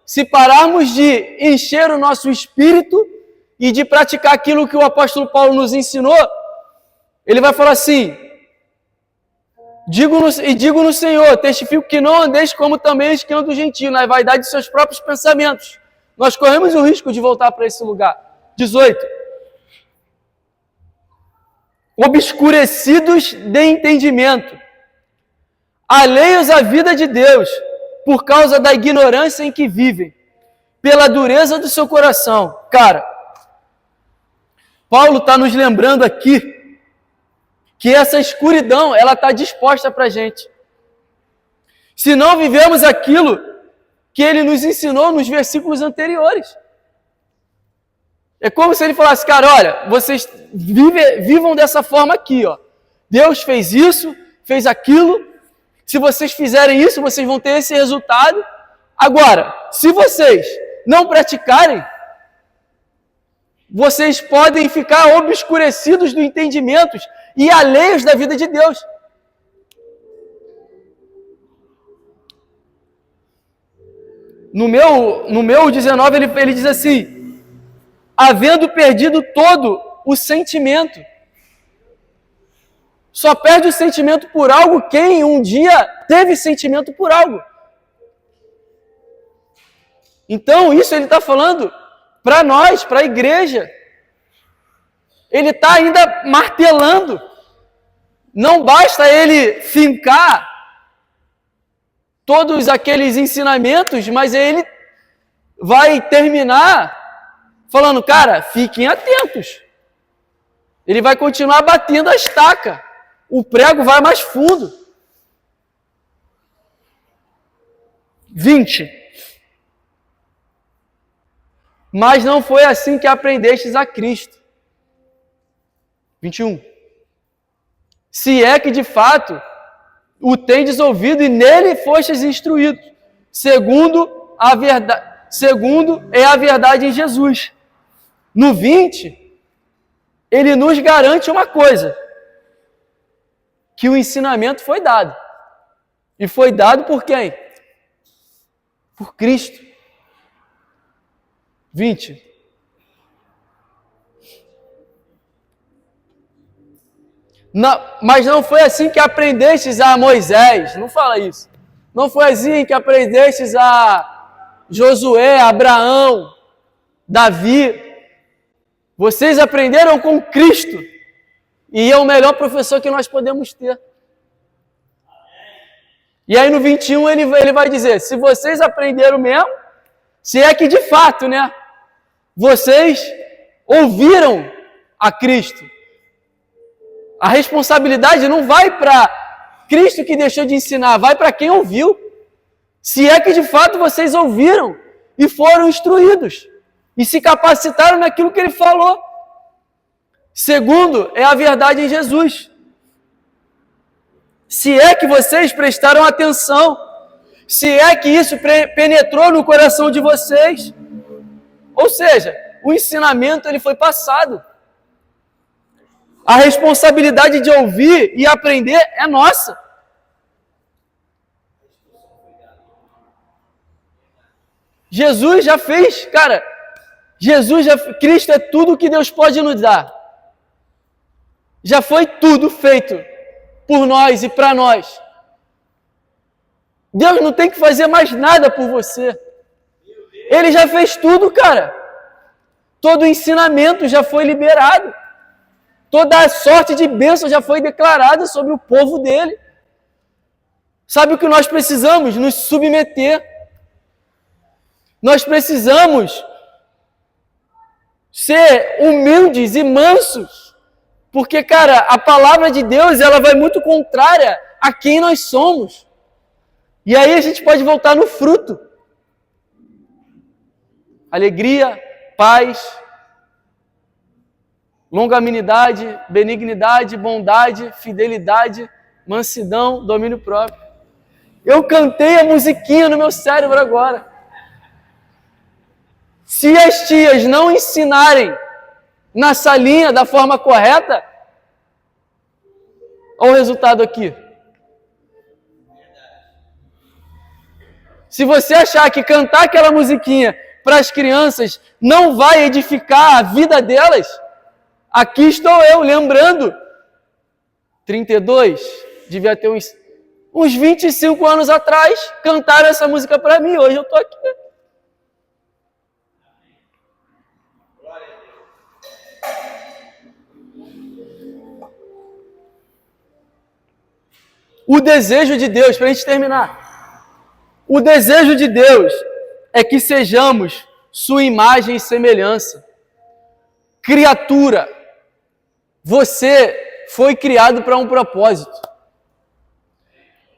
se pararmos de encher o nosso espírito e de praticar aquilo que o apóstolo Paulo nos ensinou, ele vai falar assim: digo no Senhor, testifico que não andeis como também os que andam do gentio, na vaidade de seus próprios pensamentos. Nós corremos o risco de voltar para esse lugar. 18. Obscurecidos de entendimento, alheios à vida de Deus, por causa da ignorância em que vivem, pela dureza do seu coração. Cara, Paulo está nos lembrando aqui que essa escuridão, ela está disposta para a gente. Se não vivemos aquilo que ele nos ensinou nos versículos anteriores. É como se ele falasse: cara, olha, vocês vivam dessa forma aqui, ó. Deus fez isso, fez aquilo. Se vocês fizerem isso, vocês vão ter esse resultado. Agora, se vocês não praticarem, vocês podem ficar obscurecidos do entendimento e alheios da vida de Deus. No meu 19, ele diz assim: havendo perdido todo o sentimento. Só perde o sentimento por algo quem um dia teve sentimento por algo. Então, isso ele está falando para nós, para a igreja. Ele está ainda martelando. Não basta ele fincar todos aqueles ensinamentos, mas ele vai terminar falando: cara, fiquem atentos. Ele vai continuar batendo a estaca. O prego vai mais fundo. 20. Mas não foi assim que aprendestes a Cristo. 21. Se é que de fato o tendes ouvido e nele fostes instruídos, segundo é a verdade em Jesus. No 20, ele nos garante uma coisa: que o ensinamento foi dado. E foi dado por quem? Por Cristo. 20. Mas não foi assim que aprendestes a Moisés. Não fala isso. Não foi assim que aprendestes a Josué, Abraão, Davi. Vocês aprenderam com Cristo. E é o melhor professor que nós podemos ter. E aí no 21 ele vai dizer: se vocês aprenderam mesmo, se é que de fato, né, vocês ouviram a Cristo. A responsabilidade não vai para Cristo que deixou de ensinar, vai para quem ouviu. Se é que de fato vocês ouviram e foram instruídos e se capacitaram naquilo que ele falou. Segundo, é a verdade em Jesus. Se é que vocês prestaram atenção, se é que isso penetrou no coração de vocês. Ou seja, o ensinamento ele foi passado. A responsabilidade de ouvir e aprender é nossa. Jesus já fez, cara, Cristo é tudo que Deus pode nos dar. Já foi tudo feito por nós e para nós. Deus não tem que fazer mais nada por você. Ele já fez tudo, cara. Todo o ensinamento já foi liberado. Toda a sorte de bênção já foi declarada sobre o povo dele. Sabe o que nós precisamos? Nos submeter. Nós precisamos ser humildes e mansos. Porque, cara, a palavra de Deus, ela vai muito contrária a quem nós somos. E aí a gente pode voltar no fruto. Alegria, paz, longanimidade, benignidade, bondade, fidelidade, mansidão, domínio próprio. Eu cantei a musiquinha no meu cérebro agora. Se as tias não ensinarem nessa linha da forma correta, olha o resultado aqui. Se você achar que cantar aquela musiquinha para as crianças não vai edificar a vida delas, aqui estou eu, lembrando. 32, devia ter uns 25 anos atrás, cantaram essa música para mim, hoje eu estou aqui. O desejo de Deus, para a gente terminar, o desejo de Deus é que sejamos sua imagem e semelhança. Criatura, você foi criado para um propósito.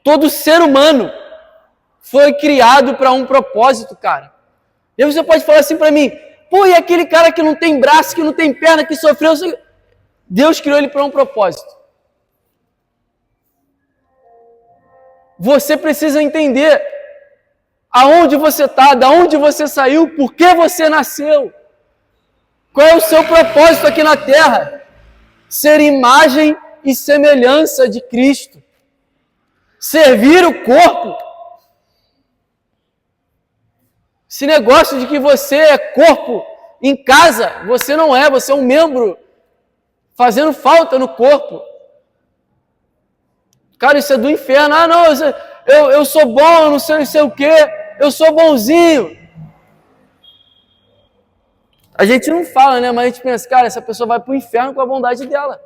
Todo ser humano foi criado para um propósito, cara. E aí você pode falar assim para mim, pô, e aquele cara que não tem braço, que não tem perna, que sofreu... Deus criou ele para um propósito. Você precisa entender aonde você está, de onde você saiu, por que você nasceu. Qual é o seu propósito aqui na Terra? Ser imagem e semelhança de Cristo. Servir o corpo. Esse negócio de que você é corpo em casa, você não é, você é um membro fazendo falta no corpo. Cara, isso é do inferno. Ah, não, eu sou bom, eu não sei o quê, eu sou bonzinho. A gente não fala, né? Mas a gente pensa, cara, essa pessoa vai para o inferno com a bondade dela.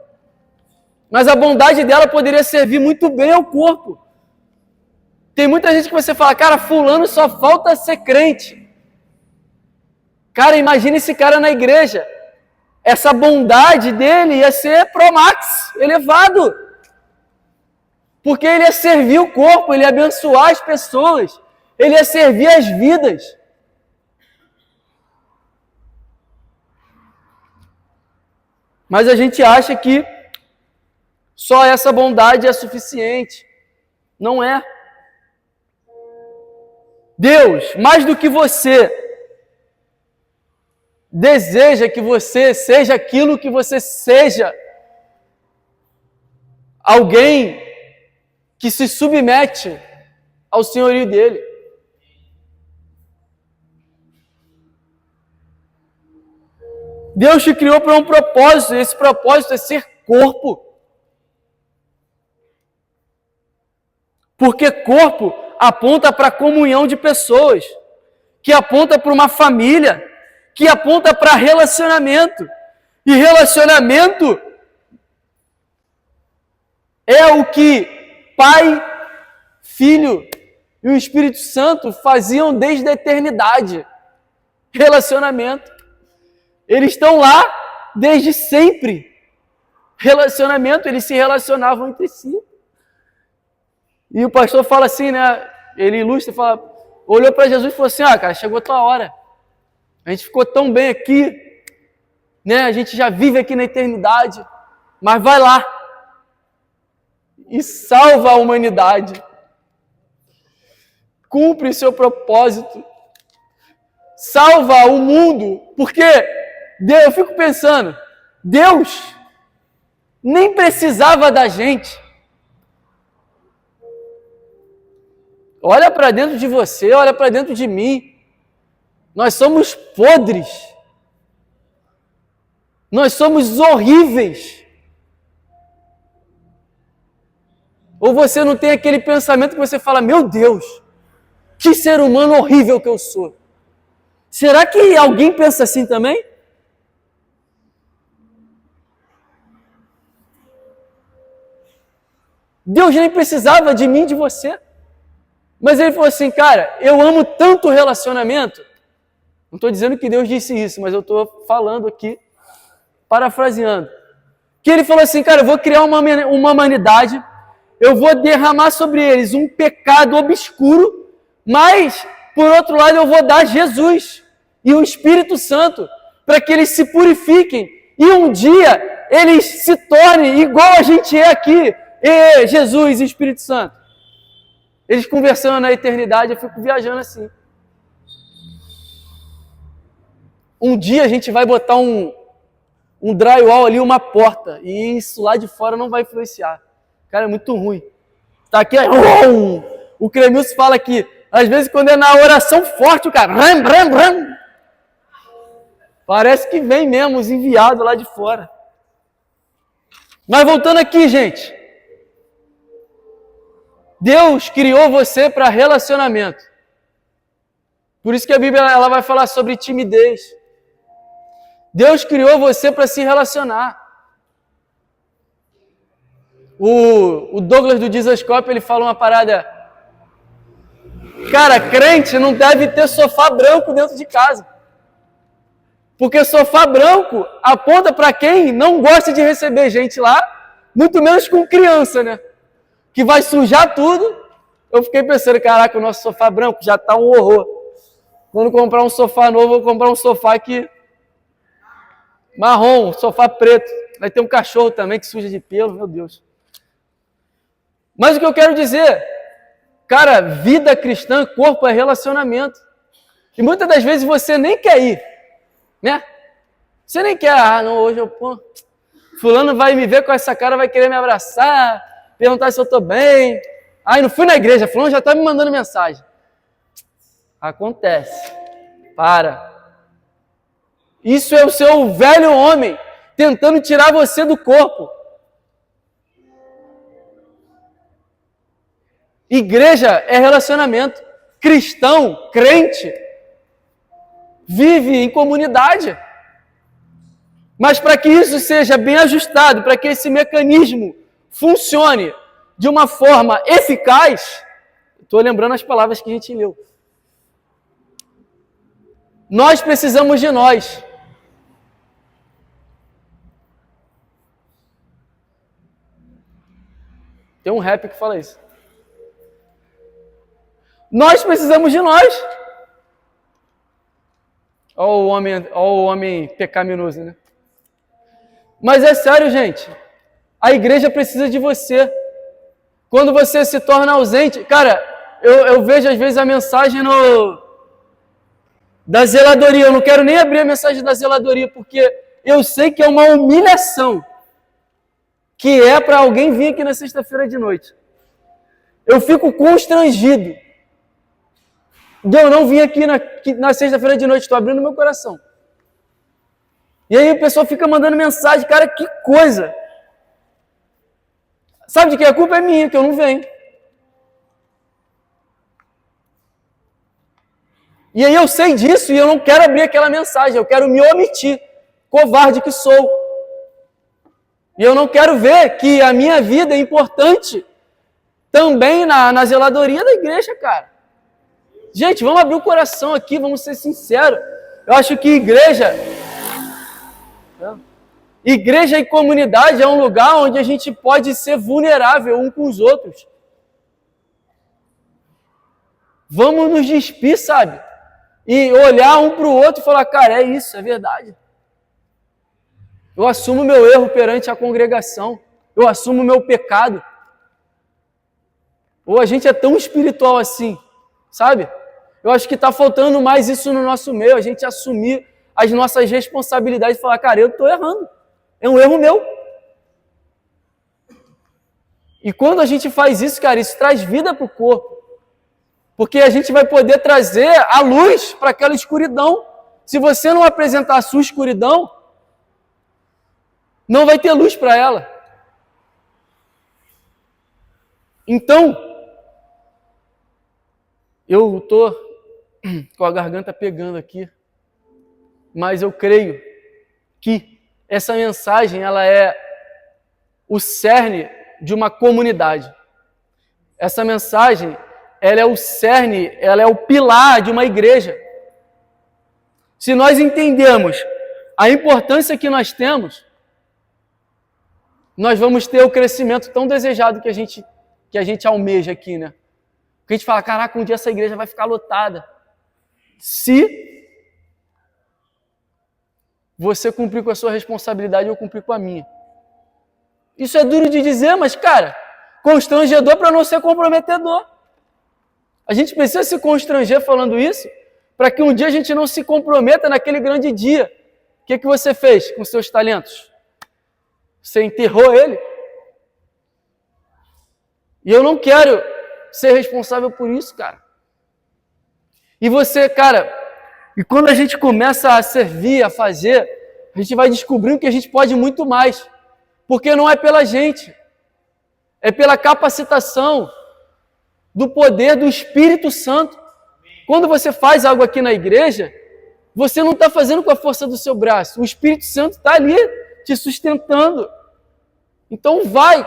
Mas a bondade dela poderia servir muito bem ao corpo. Tem muita gente que você fala, cara, fulano só falta ser crente. Cara, imagina esse cara na igreja. Essa bondade dele ia ser pro max, elevado. Porque ele ia servir o corpo, ele ia abençoar as pessoas, ele ia servir as vidas. Mas a gente acha que só essa bondade é suficiente. Não é. Deus, mais do que você, deseja que você seja aquilo que você seja. Alguém que se submete ao senhorio dele. Deus te criou para um propósito, e esse propósito é ser corpo. Porque corpo aponta para a comunhão de pessoas, que aponta para uma família, que aponta para relacionamento. E relacionamento é o que Pai, Filho e o Espírito Santo faziam desde a eternidade. Relacionamento. Eles estão lá desde sempre. Relacionamento, eles se relacionavam entre si. E o pastor fala assim, né? Ele ilustra, fala, olhou para Jesus e falou assim, cara, chegou a tua hora. A gente ficou tão bem aqui, né? A gente já vive aqui na eternidade, mas vai lá e salva a humanidade. Cumpre seu propósito. Salva o mundo, porque eu fico pensando, Deus nem precisava da gente. Olha para dentro de você, olha para dentro de mim. Nós somos podres. Nós somos horríveis. Ou você não tem aquele pensamento que você fala, meu Deus, que ser humano horrível que eu sou. Será que alguém pensa assim também? Deus nem precisava de mim e de você. Mas ele falou assim, cara, eu amo tanto o relacionamento. Não estou dizendo que Deus disse isso, mas eu estou falando aqui, parafraseando. Que ele falou assim, cara, eu vou criar uma humanidade, eu vou derramar sobre eles um pecado obscuro, mas, por outro lado, eu vou dar Jesus e o Espírito Santo para que eles se purifiquem E um dia eles se tornem igual a gente é aqui. E Jesus e Espírito Santo. Eles conversando na eternidade, eu fico viajando assim. Um dia a gente vai botar um drywall ali, uma porta, e isso lá de fora não vai influenciar. Cara, é muito ruim. Tá aqui, o Cremilson fala que, às vezes, quando é na oração forte, o cara... Parece que vem mesmo os enviados lá de fora. Mas voltando aqui, gente. Deus criou você para relacionamento. Por isso que a Bíblia ela vai falar sobre timidez. Deus criou você para se relacionar. O Douglas do Dizascope, ele fala uma parada. Cara, crente não deve ter sofá branco dentro de casa. Porque sofá branco aponta para quem não gosta de receber gente lá, muito menos com criança, né? Que vai sujar tudo. Eu fiquei pensando, caraca, o nosso sofá branco já tá um horror. Quando comprar um sofá novo, eu vou comprar um sofá que marrom, sofá preto. Vai ter um cachorro também que suja de pelo, meu Deus. Mas o que eu quero dizer, cara, vida cristã, corpo é relacionamento. E muitas das vezes você nem quer ir, né? Você nem quer, não, hoje eu, fulano vai me ver com essa cara, vai querer me abraçar, perguntar se eu tô bem. Ai, não fui na igreja, fulano já tá me mandando mensagem. Acontece. Para. Isso é o seu velho homem tentando tirar você do corpo. Igreja é relacionamento. Cristão, crente, vive em comunidade. Mas para que isso seja bem ajustado, para que esse mecanismo funcione de uma forma eficaz, estou lembrando as palavras que a gente leu. Nós precisamos de nós. Tem um rap que fala isso. Nós precisamos de nós. Olha o homem pecaminoso, né? Mas é sério, gente. A igreja precisa de você. Quando você se torna ausente... Cara, eu vejo às vezes a mensagem da zeladoria. Eu não quero nem abrir a mensagem da zeladoria, porque eu sei que é uma humilhação que é para alguém vir aqui na sexta-feira de noite. Eu fico constrangido de eu não vir aqui na sexta-feira de noite. Estou abrindo meu coração. E aí a pessoa fica mandando mensagem. Cara, que coisa! Sabe de que a culpa é minha, que eu não venho. E aí eu sei disso e eu não quero abrir aquela mensagem. Eu quero me omitir. Covarde que sou. E eu não quero ver que a minha vida é importante também na zeladoria da igreja, cara. Gente, vamos abrir o coração aqui, vamos ser sinceros. Eu acho que igreja e comunidade é um lugar onde a gente pode ser vulnerável um com os outros. Vamos nos despir, sabe? E olhar um para o outro e falar, cara, é isso, é verdade. Eu assumo meu erro perante a congregação. Eu assumo meu pecado. Ou a gente é tão espiritual assim, sabe? Eu acho que está faltando mais isso no nosso meio, a gente assumir as nossas responsabilidades e falar, cara, eu estou errando. É um erro meu. E quando a gente faz isso, cara, isso traz vida para o corpo. Porque a gente vai poder trazer a luz para aquela escuridão. Se você não apresentar a sua escuridão, não vai ter luz para ela. Então, eu estou com a garganta pegando aqui, mas eu creio que essa mensagem ela é o cerne de uma comunidade. Essa mensagem ela é o cerne, ela é o pilar de uma igreja. Se nós entendermos a importância que nós temos, nós vamos ter o crescimento tão desejado que a gente almeja aqui, né? Porque a gente fala, caraca, um dia essa igreja vai ficar lotada. Se você cumprir com a sua responsabilidade e eu cumprir com a minha. Isso é duro de dizer, mas, cara, constrangedor para não ser comprometedor. A gente precisa se constranger falando isso para que um dia a gente não se comprometa naquele grande dia. O que você fez com seus talentos? Você enterrou ele? E eu não quero ser responsável por isso, cara. E você, cara, e quando a gente começa a servir, a fazer, a gente vai descobrindo que a gente pode muito mais. Porque não é pela gente, é pela capacitação do poder do Espírito Santo. Quando você faz algo aqui na igreja, você não está fazendo com a força do seu braço. O Espírito Santo está ali te sustentando. Então vai.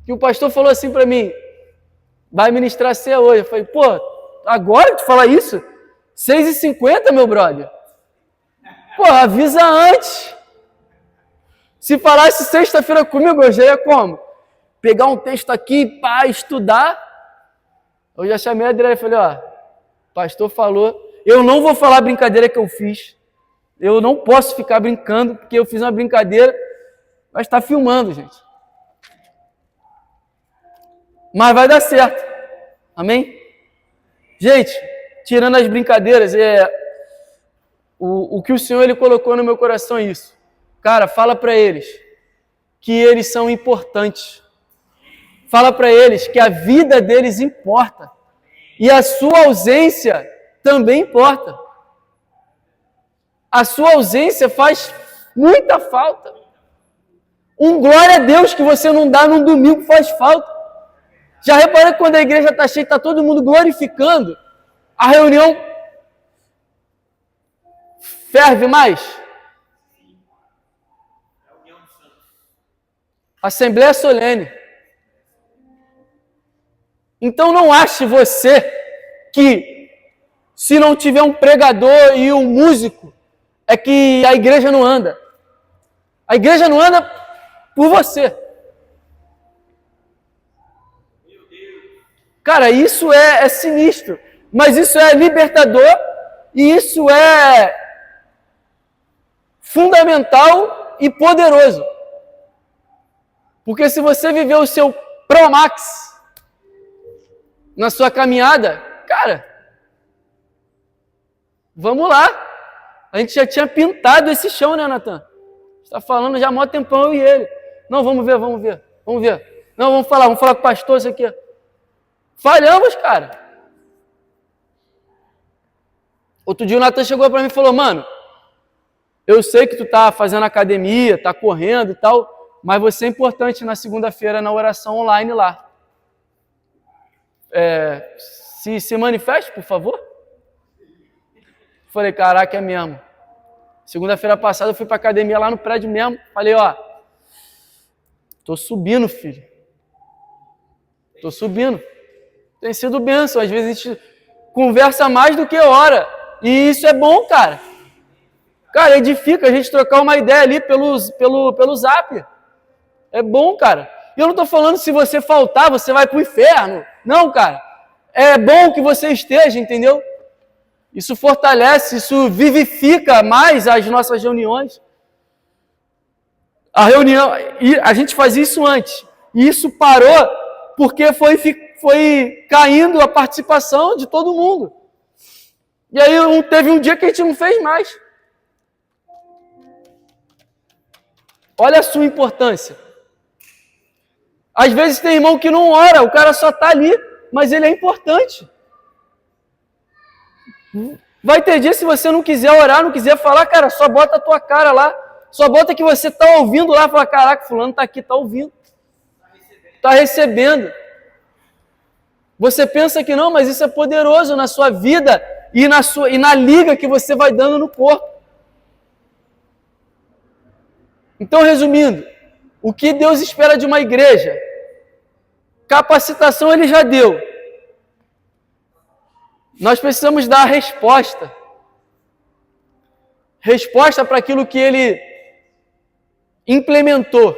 E o pastor falou assim para mim, vai ministrar ceia hoje. Eu falei, pô, agora que tu fala isso? 6h50, meu brother. Pô, avisa antes. Se falasse sexta-feira comigo, eu já ia como? Pegar um texto aqui para estudar. Eu já chamei a Adriana e falei, ó, o pastor falou, eu não vou falar a brincadeira que eu fiz. Eu não posso ficar brincando, porque eu fiz uma brincadeira, mas está filmando, gente. Mas vai dar certo. Amém? Gente, tirando as brincadeiras, o que o Senhor ele colocou no meu coração é isso. Cara, fala para eles que eles são importantes. Fala para eles que a vida deles importa. E a sua ausência também importa. A sua ausência faz muita falta. Um glória a Deus que você não dá num domingo faz falta. Já reparou que quando a igreja está cheia, está todo mundo glorificando? A reunião ferve mais? Assembleia solene. Então não ache você que se não tiver um pregador e um músico, é que a igreja não anda. A igreja não anda por você. Cara, isso é sinistro. Mas isso é libertador e isso é fundamental e poderoso. Porque se você viver o seu Pro Max na sua caminhada, cara, vamos lá. A gente já tinha pintado esse chão, né, Natan? Está falando já há mó tempão eu e ele. Não, vamos ver. Não, vamos falar com o pastor isso aqui. Falhamos, cara. Outro dia o Natan chegou para mim e falou, mano, eu sei que tu tá fazendo academia, tá correndo e tal, mas você é importante na segunda-feira na oração online lá. Se manifeste, por favor. Falei, caraca, é mesmo. Segunda-feira passada eu fui pra academia lá no prédio mesmo. Falei, ó, tô subindo, filho. Tô subindo. Tem sido bênção. Às vezes a gente conversa mais do que ora. E isso é bom, cara. Cara, edifica a gente trocar uma ideia ali pelo zap. É bom, cara. E eu não tô falando se você faltar, você vai pro inferno. Não, cara. É bom que você esteja, entendeu? Isso fortalece, isso vivifica mais as nossas reuniões. A reunião, e a gente fazia isso antes. E isso parou porque foi caindo a participação de todo mundo. E aí teve um dia que a gente não fez mais. Olha a sua importância. Às vezes tem irmão que não ora, o cara só está ali, mas ele é importante. Vai ter dia, se você não quiser orar, não quiser falar, cara, só bota a tua cara lá, só bota que você está ouvindo lá, fala, caraca, fulano está aqui, está ouvindo, está recebendo. Você pensa que não, mas isso é poderoso na sua vida e na liga que você vai dando no corpo. Então, resumindo, o que Deus espera de uma igreja? Capacitação Ele já deu. Nós precisamos dar a resposta. Resposta para aquilo que Ele implementou.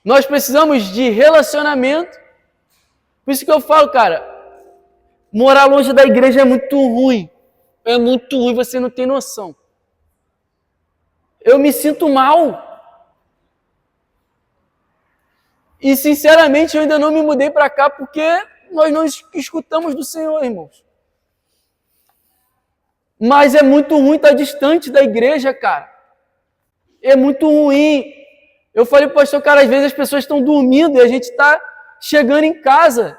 Nós precisamos de relacionamento. Por isso que eu falo, cara, morar longe da igreja é muito ruim. É muito ruim, você não tem noção. eu me sinto mal. E, sinceramente, eu ainda não me mudei para cá porque nós não escutamos do Senhor, irmãos. Mas é muito ruim estar distante da igreja, cara. É muito ruim. Eu falei, pastor, cara, às vezes as pessoas estão dormindo e a gente está chegando em casa.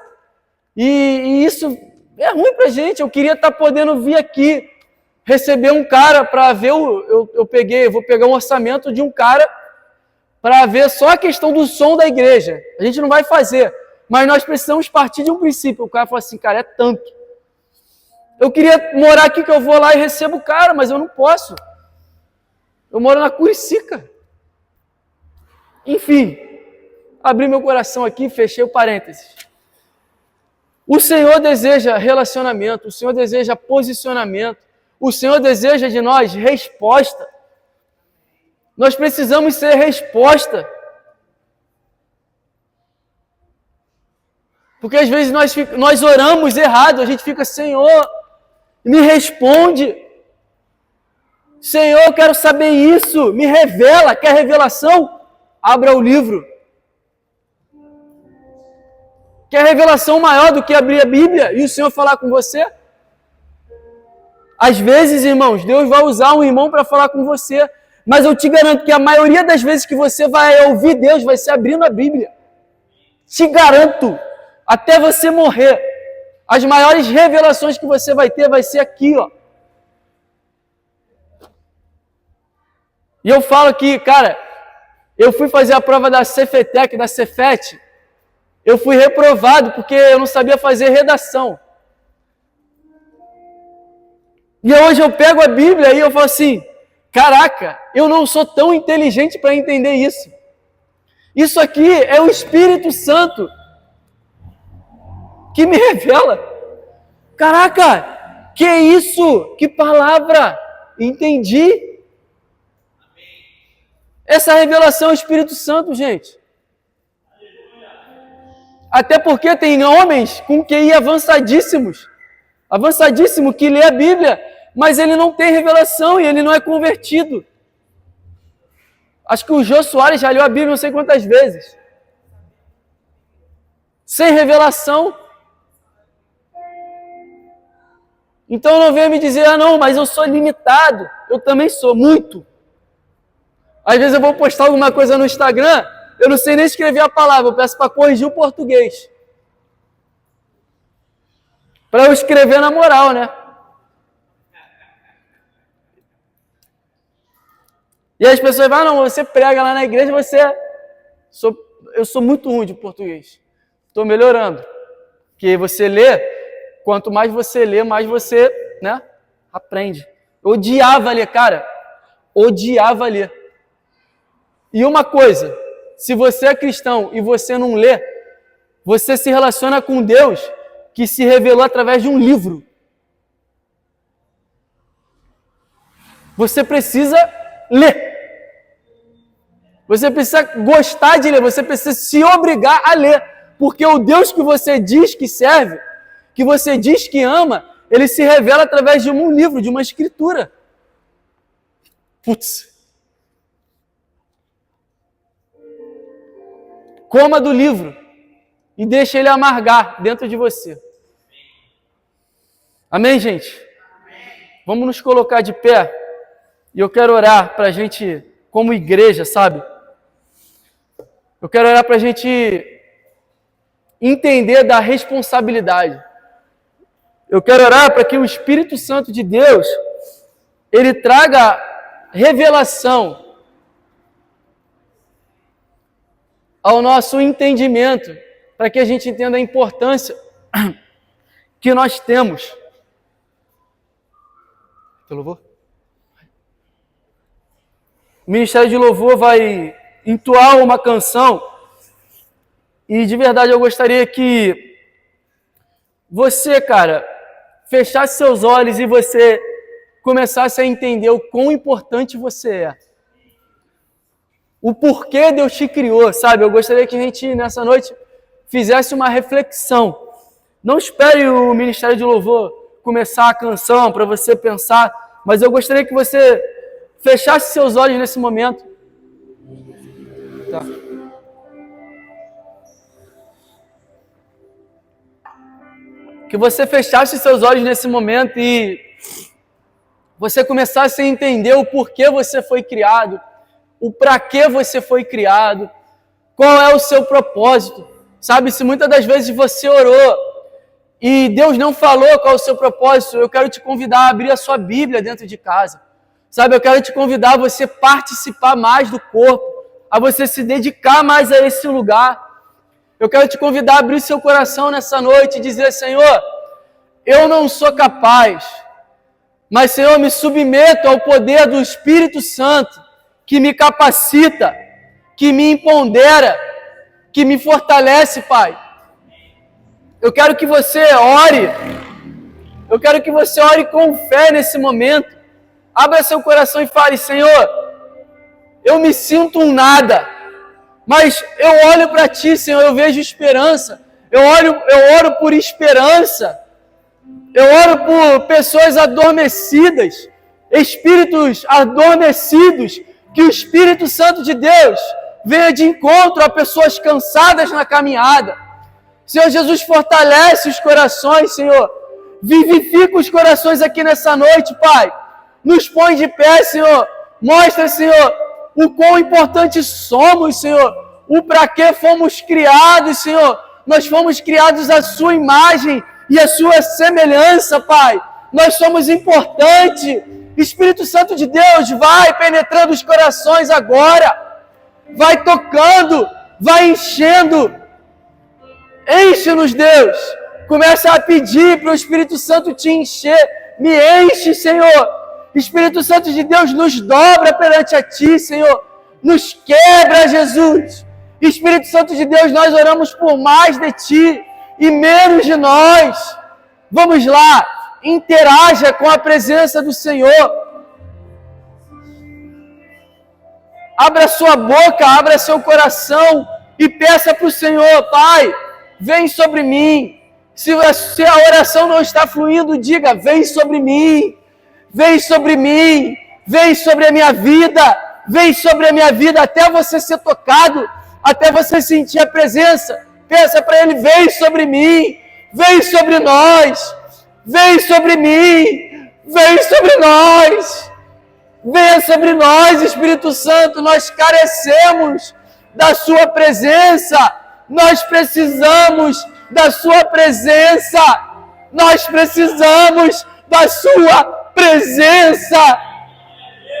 E isso é ruim pra gente. Eu queria estar podendo vir aqui, receber um cara para ver eu vou pegar um orçamento de um cara para ver só a questão do som da igreja. A gente não vai fazer, mas nós precisamos partir de um princípio. O cara fala assim, cara, é tanto. Eu queria morar aqui que eu vou lá e recebo o cara, mas eu não posso. Eu moro na Curicica. Enfim, abri meu coração aqui, fechei o parênteses. O Senhor deseja relacionamento, o Senhor deseja posicionamento, o Senhor deseja de nós resposta. Nós precisamos ser resposta. Porque às vezes nós oramos errado, a gente fica, Senhor, me responde. Senhor, eu quero saber isso, me revela. Quer revelação? Abra o livro. Quer revelação maior do que abrir a Bíblia e o Senhor falar com você? Às vezes, irmãos, Deus vai usar um irmão para falar com você, mas eu te garanto que a maioria das vezes que você vai ouvir Deus vai ser abrindo a Bíblia. Te garanto, até você morrer, as maiores revelações que você vai ter vai ser aqui, ó. E eu falo que, cara, eu fui fazer a prova da Cefetec, da Cefet, eu fui reprovado porque eu não sabia fazer redação. E hoje eu pego a Bíblia e eu falo assim, caraca, eu não sou tão inteligente para entender isso. Isso aqui é o Espírito Santo que me revela. Caraca, que isso? Que palavra? Entendi. Essa revelação é o Espírito Santo, gente. Até porque tem homens com QI avançadíssimo, que lê a Bíblia, mas ele não tem revelação e ele não é convertido. Acho que o Jô Soares já leu a Bíblia não sei quantas vezes. Sem revelação. Então não venha me dizer, não, mas eu sou limitado. Eu também sou, muito. Às vezes eu vou postar alguma coisa no Instagram, eu não sei nem escrever a palavra, eu peço para corrigir o português. Para eu escrever na moral, né? E as pessoas falam, não, você prega lá na igreja, eu sou muito ruim de português. Estou melhorando. Porque você lê, quanto mais você lê, mais você, né, aprende. Eu odiava ler, cara. Odiava ler. E uma coisa, se você é cristão e você não lê, você se relaciona com Deus que se revelou através de um livro. Você precisa ler. Você precisa gostar de ler, você precisa se obrigar a ler. Porque o Deus que você diz que serve, que você diz que ama, ele se revela através de um livro, de uma escritura. Putz. Coma do livro e deixe ele amargar dentro de você. Amém, gente? Vamos nos colocar de pé e eu quero orar para a gente, como igreja, sabe? Eu quero orar para a gente entender da responsabilidade. Eu quero orar para que o Espírito Santo de Deus, ele traga revelação ao nosso entendimento, para que a gente entenda a importância que nós temos. Tem louvor? O Ministério de Louvor vai entoar uma canção e de verdade eu gostaria que você, cara, fechasse seus olhos e você começasse a entender o quão importante você é. O porquê Deus te criou, sabe? Eu gostaria que a gente, nessa noite, fizesse uma reflexão. Não espere o Ministério de Louvor começar a canção para você pensar, mas eu gostaria que você fechasse seus olhos nesse momento. Tá. Que você fechasse seus olhos nesse momento e você começasse a entender o porquê você foi criado, o para que você foi criado, qual é o seu propósito. Sabe, se muitas das vezes você orou e Deus não falou qual é o seu propósito, eu quero te convidar a abrir a sua Bíblia dentro de casa. Sabe, eu quero te convidar a você participar mais do corpo, a você se dedicar mais a esse lugar. Eu quero te convidar a abrir seu coração nessa noite e dizer: Senhor, eu não sou capaz, mas, Senhor, me submeto ao poder do Espírito Santo, que me capacita, que me empodera, que me fortalece, Pai. Eu quero que você ore. Eu quero que você ore com fé nesse momento. Abra seu coração e fale: Senhor, eu me sinto um nada, mas eu olho para Ti, Senhor, eu vejo esperança. Eu oro por esperança. Eu oro por pessoas adormecidas, espíritos adormecidos, que o Espírito Santo de Deus venha de encontro a pessoas cansadas na caminhada. Senhor Jesus, fortalece os corações, Senhor. Vivifica os corações aqui nessa noite, Pai. Nos põe de pé, Senhor. Mostra, Senhor, o quão importantes somos, Senhor. O para que fomos criados, Senhor. Nós fomos criados à sua imagem e à sua semelhança, Pai. Nós somos importantes. Espírito Santo de Deus, vai penetrando os corações agora. Vai tocando, vai enchendo. Enche-nos, Deus. Começa a pedir para o Espírito Santo te encher. Me enche, Senhor. Espírito Santo de Deus, nos dobra perante a Ti, Senhor. Nos quebra, Jesus. Espírito Santo de Deus, nós oramos por mais de Ti e menos de nós. Vamos lá, interaja com a presença do Senhor. Abra sua boca, abra seu coração e peça para o Senhor: Pai, vem sobre mim. Se a oração não está fluindo, diga: vem sobre mim. Vem sobre mim. Vem sobre a minha vida. Vem sobre a minha vida até você ser tocado, até você sentir a presença. Peça para Ele: vem sobre mim. Vem sobre nós. Vem sobre mim. Vem sobre nós. Venha sobre nós, Espírito Santo. Nós carecemos da Sua presença. Nós precisamos da Sua presença. Nós precisamos da Sua presença.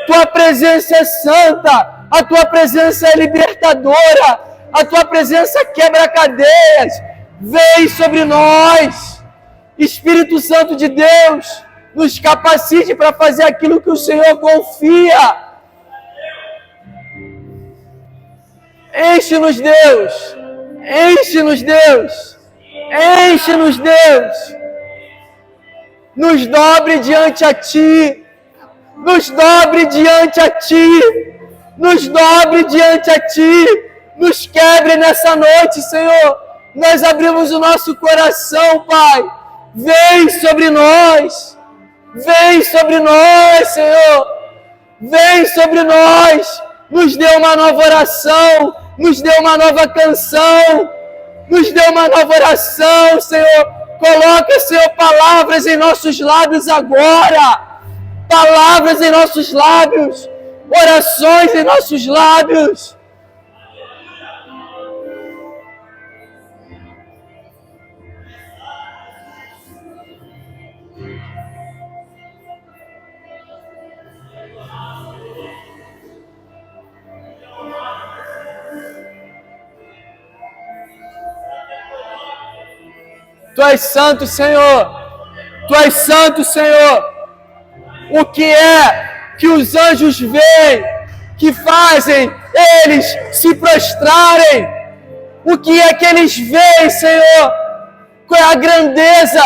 Tua presença é santa. A Tua presença é libertadora. A Tua presença quebra cadeias. Vem sobre nós. Espírito Santo de Deus, nos capacite para fazer aquilo que o Senhor confia. Enche-nos, Deus. Enche-nos, Deus. Enche-nos, Deus. Nos dobre diante a Ti. Nos dobre diante a Ti. Nos dobre diante a Ti. Nos quebre nessa noite, Senhor. Nós abrimos o nosso coração, Pai. Vem sobre nós. Vem sobre nós, Senhor. Vem sobre nós. Nos dê uma nova oração. Nos dê uma nova canção. Nos dê uma nova oração, Senhor. Coloca, Senhor, palavras em nossos lábios agora. Palavras em nossos lábios. Orações em nossos lábios. Tu és santo, Senhor. Tu és santo, Senhor. O que é que os anjos veem, que fazem eles se prostrarem? O que é que eles veem, Senhor? Qual é a grandeza?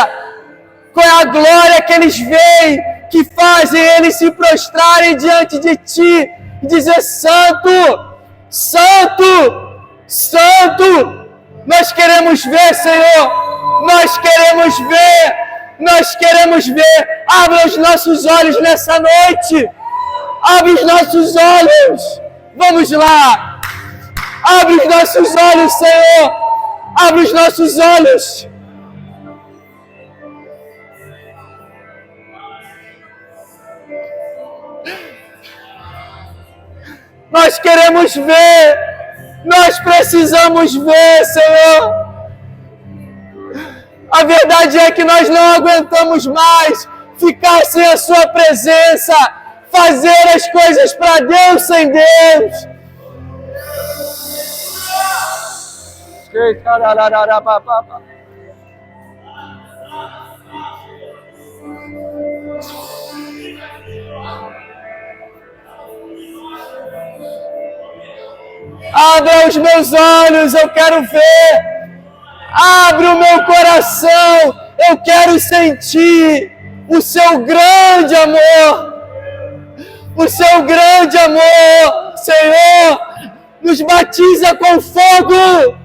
Qual é a glória que eles veem, que fazem eles se prostrarem diante de Ti e dizer: Santo, Santo, Santo. Nós queremos ver, Senhor. Nós queremos ver. Nós queremos ver. Abra os nossos olhos nessa noite. Abre os nossos olhos. Vamos lá. Abre os nossos olhos, Senhor. Abre os nossos olhos. Nós queremos ver. Nós precisamos ver, Senhor. A verdade é que nós não aguentamos mais ficar sem a sua presença, fazer as coisas para Deus sem Deus. Abra os meus olhos, eu quero ver. Abre o meu coração, eu quero sentir o seu grande amor. O seu grande amor, Senhor, nos batiza com fogo.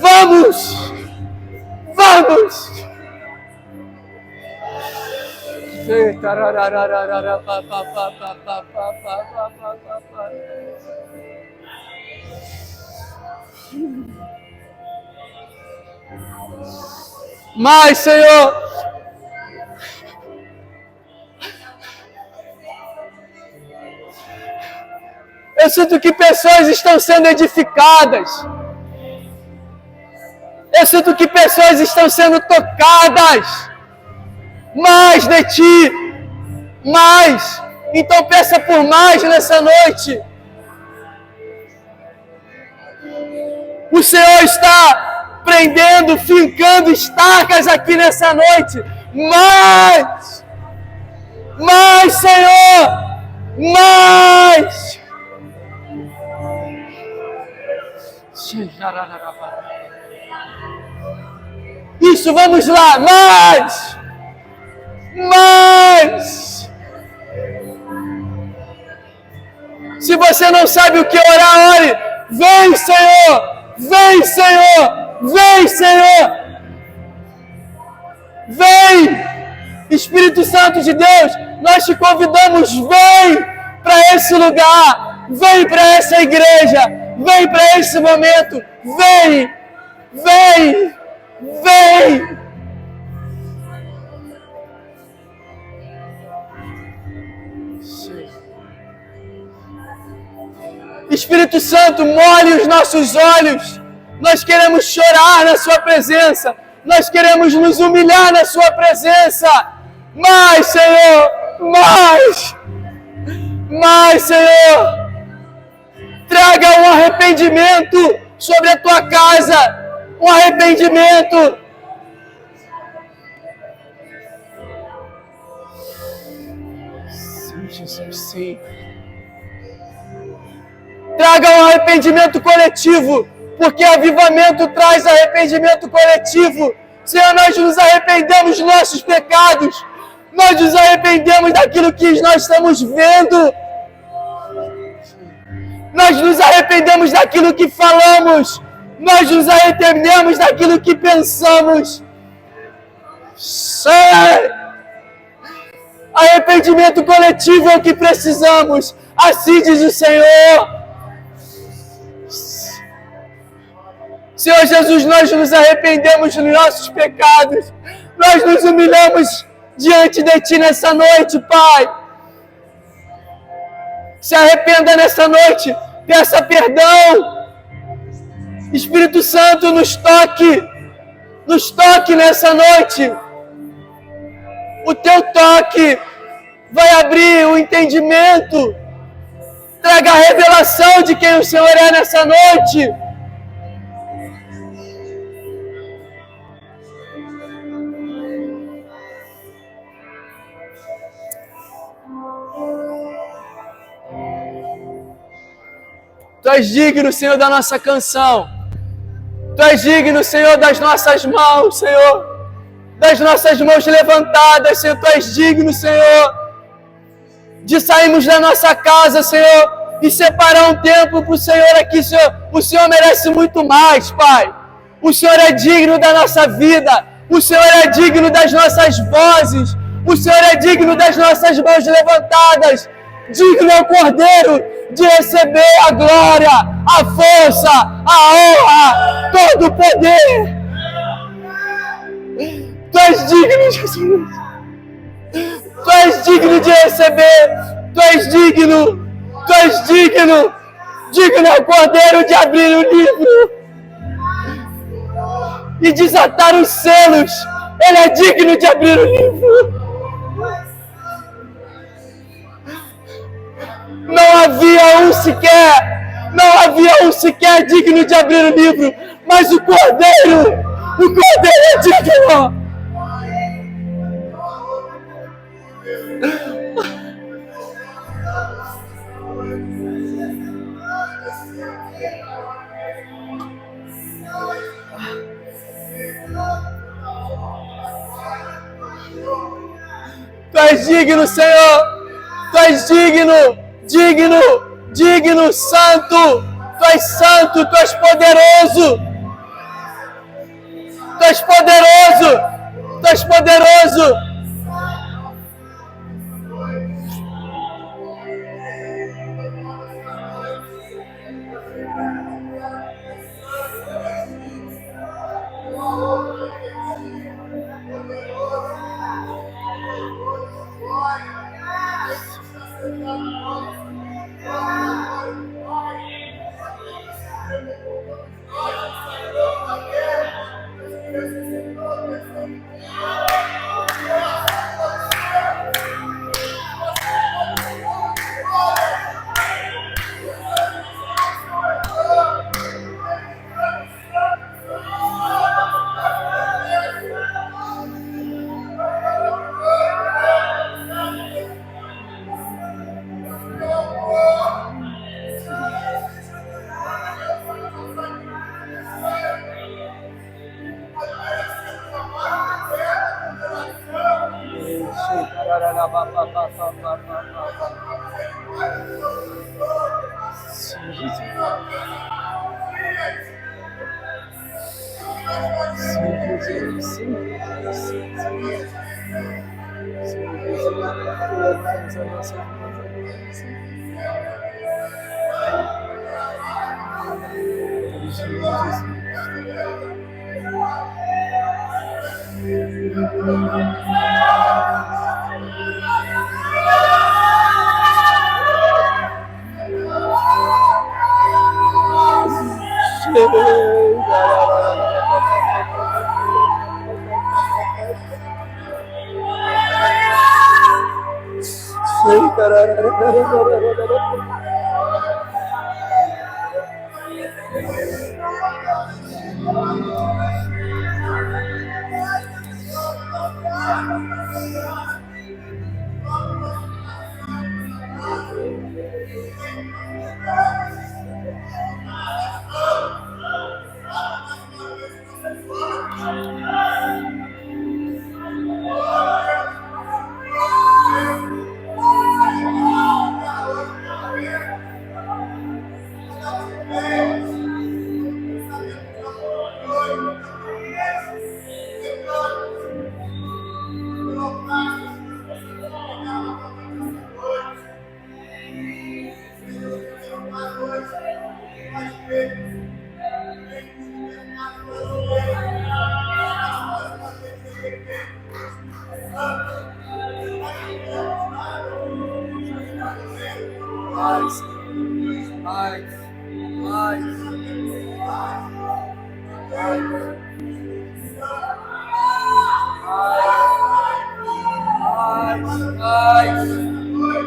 Vamos! Vamos! Mais, Senhor! Eu sinto que pessoas estão sendo edificadas. Eu sinto que pessoas estão sendo tocadas. Mais de ti. Mais. Então peça por mais nessa noite. O Senhor está prendendo, fincando estacas aqui nessa noite. Mais. Mais, Senhor. Mais. Isso, vamos lá. Mais. Mais. Se você não sabe o que orar, ore. Vem, Senhor. Vem, Senhor. Vem, Senhor. Vem. Espírito Santo de Deus, nós te convidamos. Vem para esse lugar. Vem para essa igreja. Vem para esse momento. Vem. Vem. Vem. Espírito Santo, molhe os nossos olhos. Nós queremos chorar na sua presença. Nós queremos nos humilhar na sua presença. Mais, Senhor. Mais. Mais, Senhor. Traga um arrependimento sobre a tua casa. Um arrependimento. Sim, Jesus, sim. Traga um arrependimento coletivo, porque avivamento traz arrependimento coletivo. Senhor, nós nos arrependemos dos nossos pecados. Nós nos arrependemos daquilo que nós estamos vendo. Nós nos arrependemos daquilo que falamos. Nós nos arrependemos daquilo que pensamos. Arrependimento coletivo é o que precisamos. Assim diz o Senhor. Senhor Jesus, nós nos arrependemos dos nossos pecados. Nós nos humilhamos diante de Ti nessa noite, Pai. Se arrependa nessa noite. Peça perdão. Espírito Santo, nos toque. Nos toque nessa noite. O Teu toque vai abrir o entendimento. Traga a revelação de quem o Senhor é nessa noite. Tu és digno, Senhor, da nossa canção. Tu és digno, Senhor, das nossas mãos, Senhor. Das nossas mãos levantadas, Senhor. Tu és digno, Senhor, de sairmos da nossa casa, Senhor, e separar um tempo para o Senhor aqui, Senhor. O Senhor merece muito mais, Pai. O Senhor é digno da nossa vida. O Senhor é digno das nossas vozes. O Senhor é digno das nossas mãos levantadas. Digno é o Cordeiro de receber a glória, a força, a honra, todo o poder. Tu és digno, Jesus. Tu és digno de receber. Tu és digno. Tu és digno. Digno é o Cordeiro de abrir o livro e desatar os selos. Ele é digno de abrir o livro. Não havia um sequer digno de abrir o livro, mas o Cordeiro é digno. Tu és digno, Senhor. Tu és digno, santo. Tu és santo, tu és poderoso. Tu és poderoso.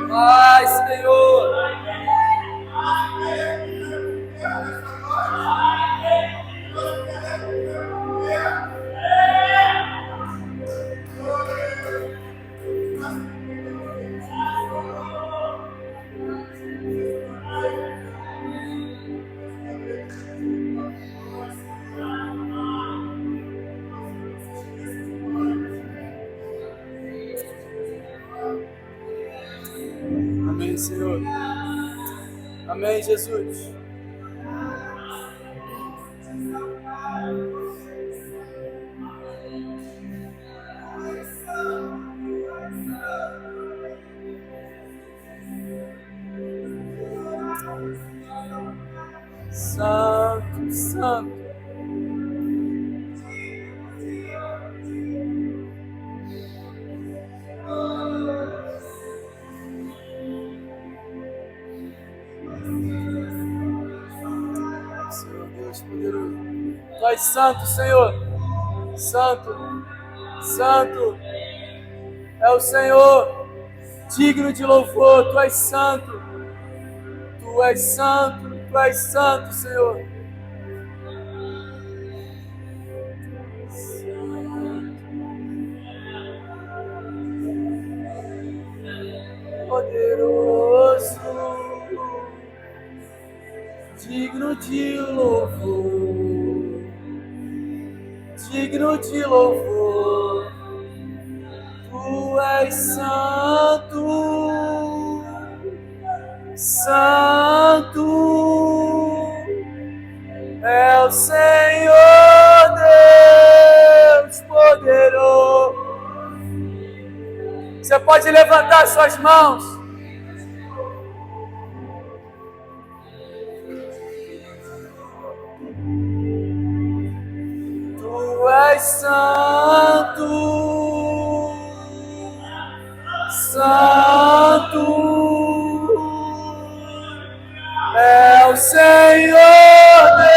Ai, Senhor. Amém, Senhor. Amém, Jesus. Santo, santo. Senhor Deus poderoso. Tu és santo, Senhor. Santo, santo é o Senhor, digno de louvor. Tu és santo. Tu és santo, tu és santo, Senhor. Poderoso, digno de louvor, digno de louvor. Tu és santo, santo é o Senhor Deus poderoso. Você pode levantar suas mãos. Tu és santo, santo é o Senhor Deus.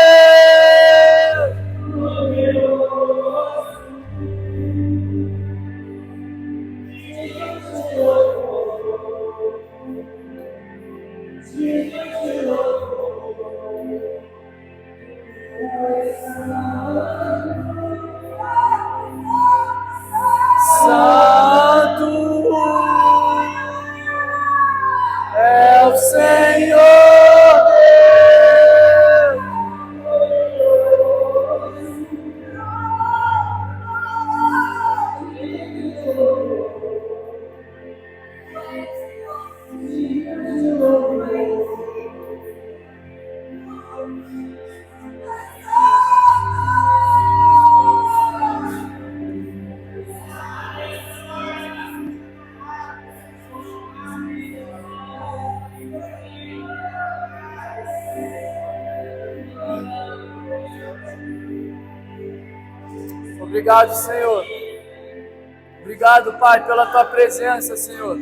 Santo é o Senhor Deus. Obrigado, Senhor. Obrigado, Pai, pela Tua presença, Senhor.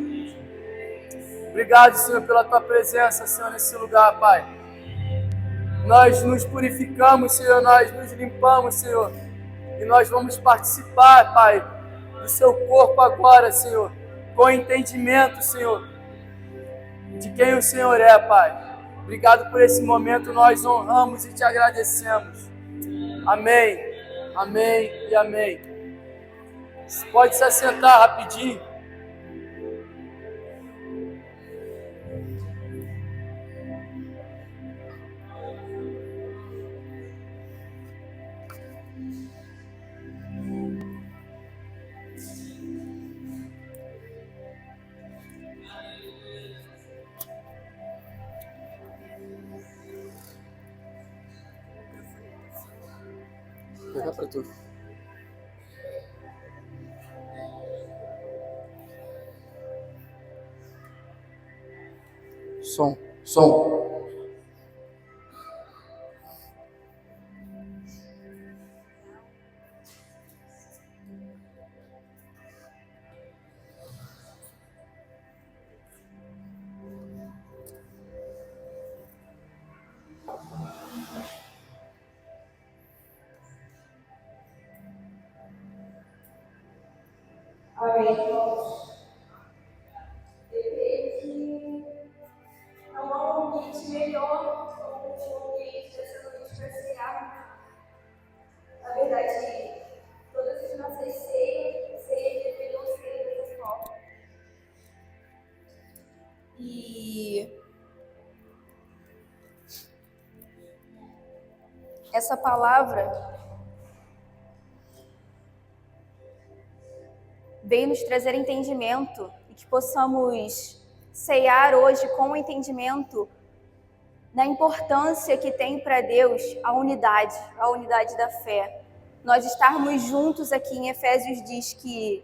Obrigado, Senhor, pela Tua presença, Senhor, nesse lugar, Pai. Nós nos purificamos, Senhor, nós nos limpamos, Senhor. E nós vamos participar, Pai, do Seu corpo agora, Senhor, com entendimento, Senhor, de quem o Senhor é, Pai. Obrigado por esse momento, nós honramos e Te agradecemos. Amém, amém e amém. Pode se assentar rapidinho. Vou pegar pra tu. Som. Amém, irmãos. Eu creio que não há um ambiente melhor ou um ambiente dessa noite para cear. Na verdade, todas as nossas ceias deveriam ser dessa forma. E essa palavra veio nos trazer entendimento e que possamos ceiar hoje com o entendimento da importância que tem para Deus a unidade da fé. Nós estarmos juntos aqui em Efésios diz que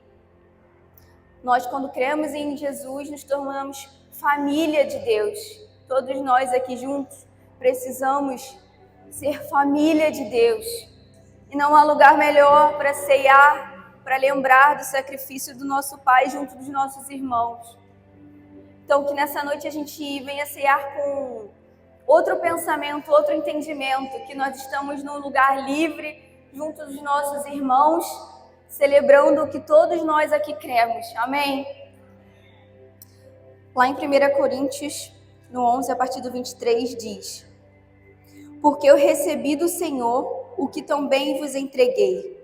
nós, quando cremos em Jesus, nos tornamos família de Deus. Todos nós aqui juntos precisamos ser família de Deus. E não há lugar melhor para ceiar, para lembrar do sacrifício do nosso Pai junto dos nossos irmãos. Então, que nessa noite a gente venha ceiar com outro pensamento, outro entendimento, que nós estamos num lugar livre, junto dos nossos irmãos, celebrando o que todos nós aqui cremos. Amém? Lá em 1 Coríntios, no 11, a partir do 23, diz: Porque eu recebi do Senhor o que também vos entreguei,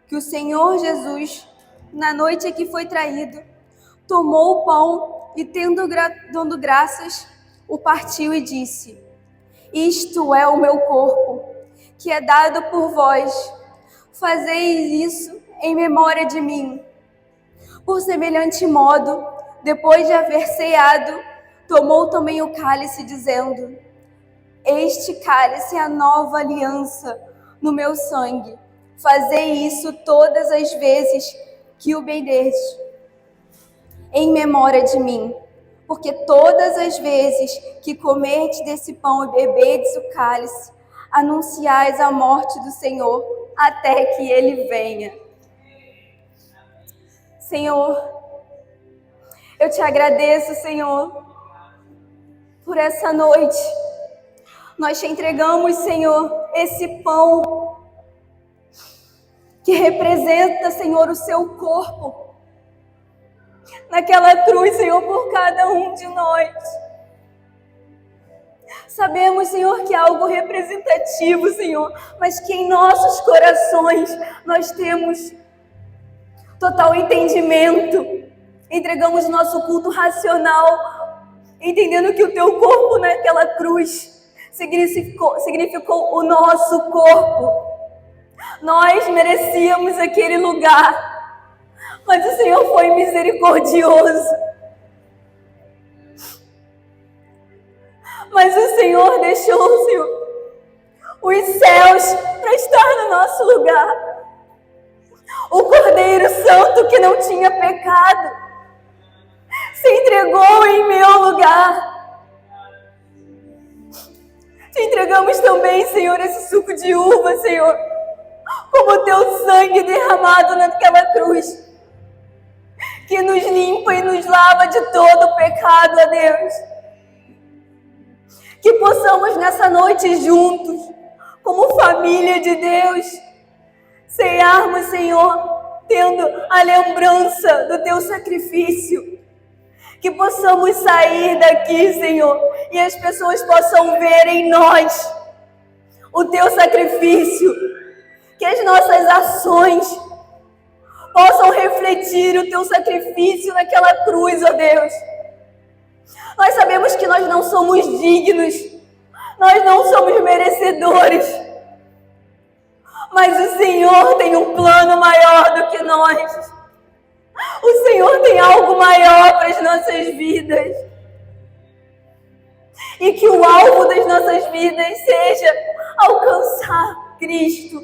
que o Senhor Jesus, na noite em que foi traído, tomou o pão e, dando graças, o partiu e disse: Isto é o meu corpo, que é dado por vós. Fazeis isso em memória de mim. Por semelhante modo, depois de haver ceado, tomou também o cálice, dizendo: Este cálice é a nova aliança no meu sangue. Fazei isso todas as vezes que o beberdes, em memória de mim. Porque todas as vezes que comerdes desse pão e beberdes o cálice, anunciais a morte do Senhor até que ele venha. Senhor, eu te agradeço, Senhor, por essa noite. Nós te entregamos, Senhor, esse pão que representa, Senhor, o seu corpo naquela cruz, Senhor, por cada um de nós. Sabemos, Senhor, que é algo representativo, Senhor, mas que em nossos corações nós temos total entendimento. Entregamos nosso culto racional, entendendo que o teu corpo naquela cruz significou o nosso corpo. Nós merecíamos aquele lugar, mas o Senhor foi misericordioso. Mas o Senhor deixou, Senhor, os céus para estar no nosso lugar. O Cordeiro Santo que não tinha pecado se entregou em meu lugar. Te entregamos também, Senhor, esse suco de uva, Senhor, como o teu sangue derramado naquela cruz, que nos limpa e nos lava de todo o pecado, ó Deus. Que possamos nessa noite juntos, como família de Deus, ceiarmos, Senhor, tendo a lembrança do teu sacrifício. Que possamos sair daqui, Senhor, e as pessoas possam ver em nós o teu sacrifício. Que as nossas ações possam refletir o teu sacrifício naquela cruz, ó Deus. Nós sabemos que nós não somos dignos, nós não somos merecedores, mas o Senhor tem um plano maior do que nós. O Senhor tem algo maior para as nossas vidas. E que o alvo das nossas vidas seja alcançar Cristo,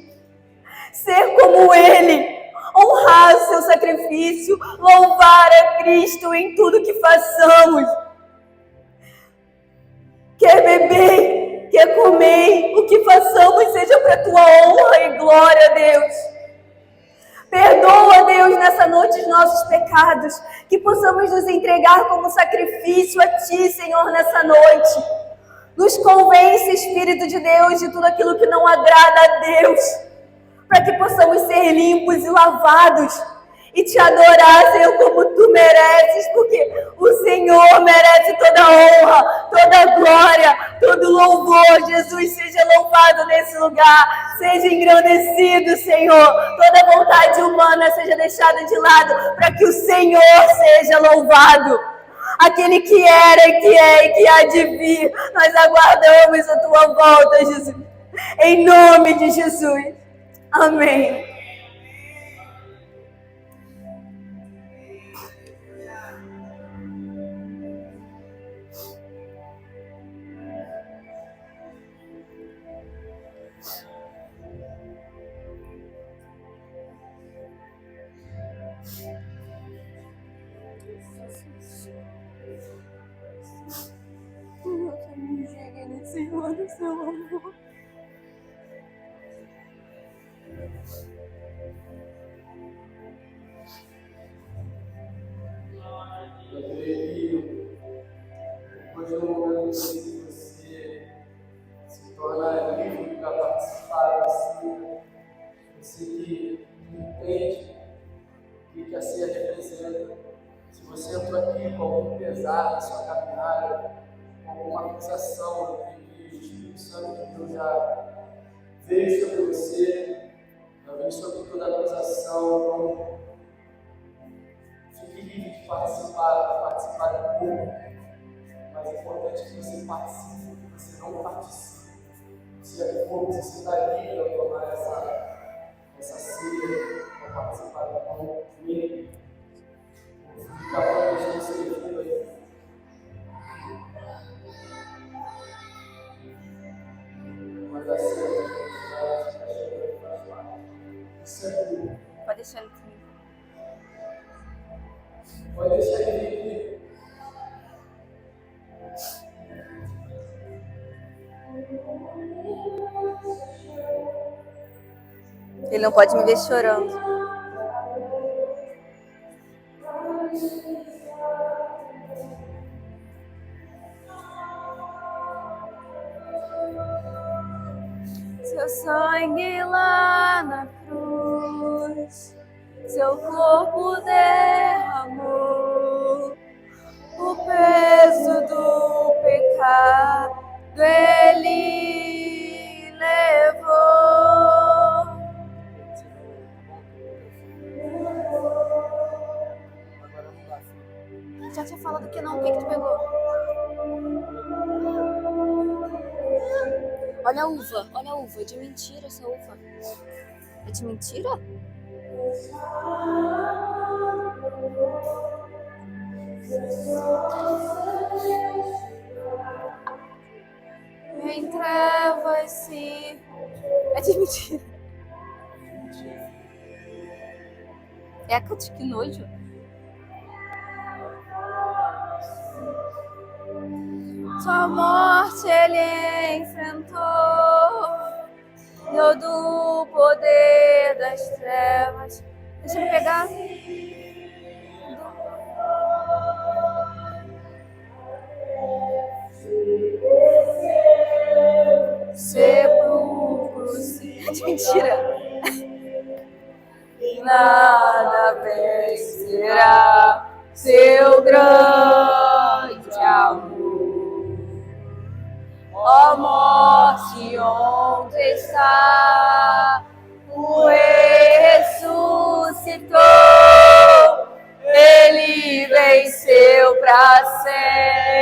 ser como Ele, honrar o seu sacrifício, louvar a Cristo em tudo que façamos. Quer beber, quer comer, o que façamos seja para a tua honra e glória, Deus. Perdoa, Deus, nessa noite os nossos pecados, que possamos nos entregar como sacrifício a Ti, Senhor, nessa noite. Nos convence, Espírito de Deus, de tudo aquilo que não agrada a Deus, para que possamos ser limpos e lavados e Te adorar, Senhor, como Tu mereces, porque o Senhor merece toda a honra, toda a glória, todo louvor. Jesus, seja louvado nesse lugar, seja engrandecido, Senhor. Toda vontade humana seja deixada de lado, para que o Senhor seja louvado. Aquele que era, e que é e que há de vir, nós aguardamos a Tua volta, Jesus. Em nome de Jesus. Amém. Senhor, do seu amor. Eu creio que depois do momento que você se torna livre para participar da ceia, você que entende o que a ceia representa. Se você entrou aqui com algum pesar na sua caminhada, com alguma acusação que o Espírito Santo de Deus já veio sobre você, já veio sobre toda a acusação, então fique livre de participar do corpo. Mas é importante que você participe, que você não participe. Se é do corpo, você está livre a tomar essa ceia, para participar do pão comigo. Fica bom deixar isso servido aí. Mas a ceia já está chegando para as partes. Isso é tudo. Pode deixar ele comigo. Pode deixar ele vir aqui. Ele não pode me ver chorando. Seu sangue lá na cruz, seu corpo derramou, o peso do pecado ele levou. Já tinha falado que não, o que tu pegou? Olha a uva, é de mentira essa uva. É de mentira? Em trevas se... É de mentira. É que nojo. Sua morte ele enfrentou, deu do poder das trevas. Deixa eu pegar. Sepulcro, mentira. Nada vencerá seu grande amor. Ó morte, onde está? O Rei ressuscitou, ele venceu para sempre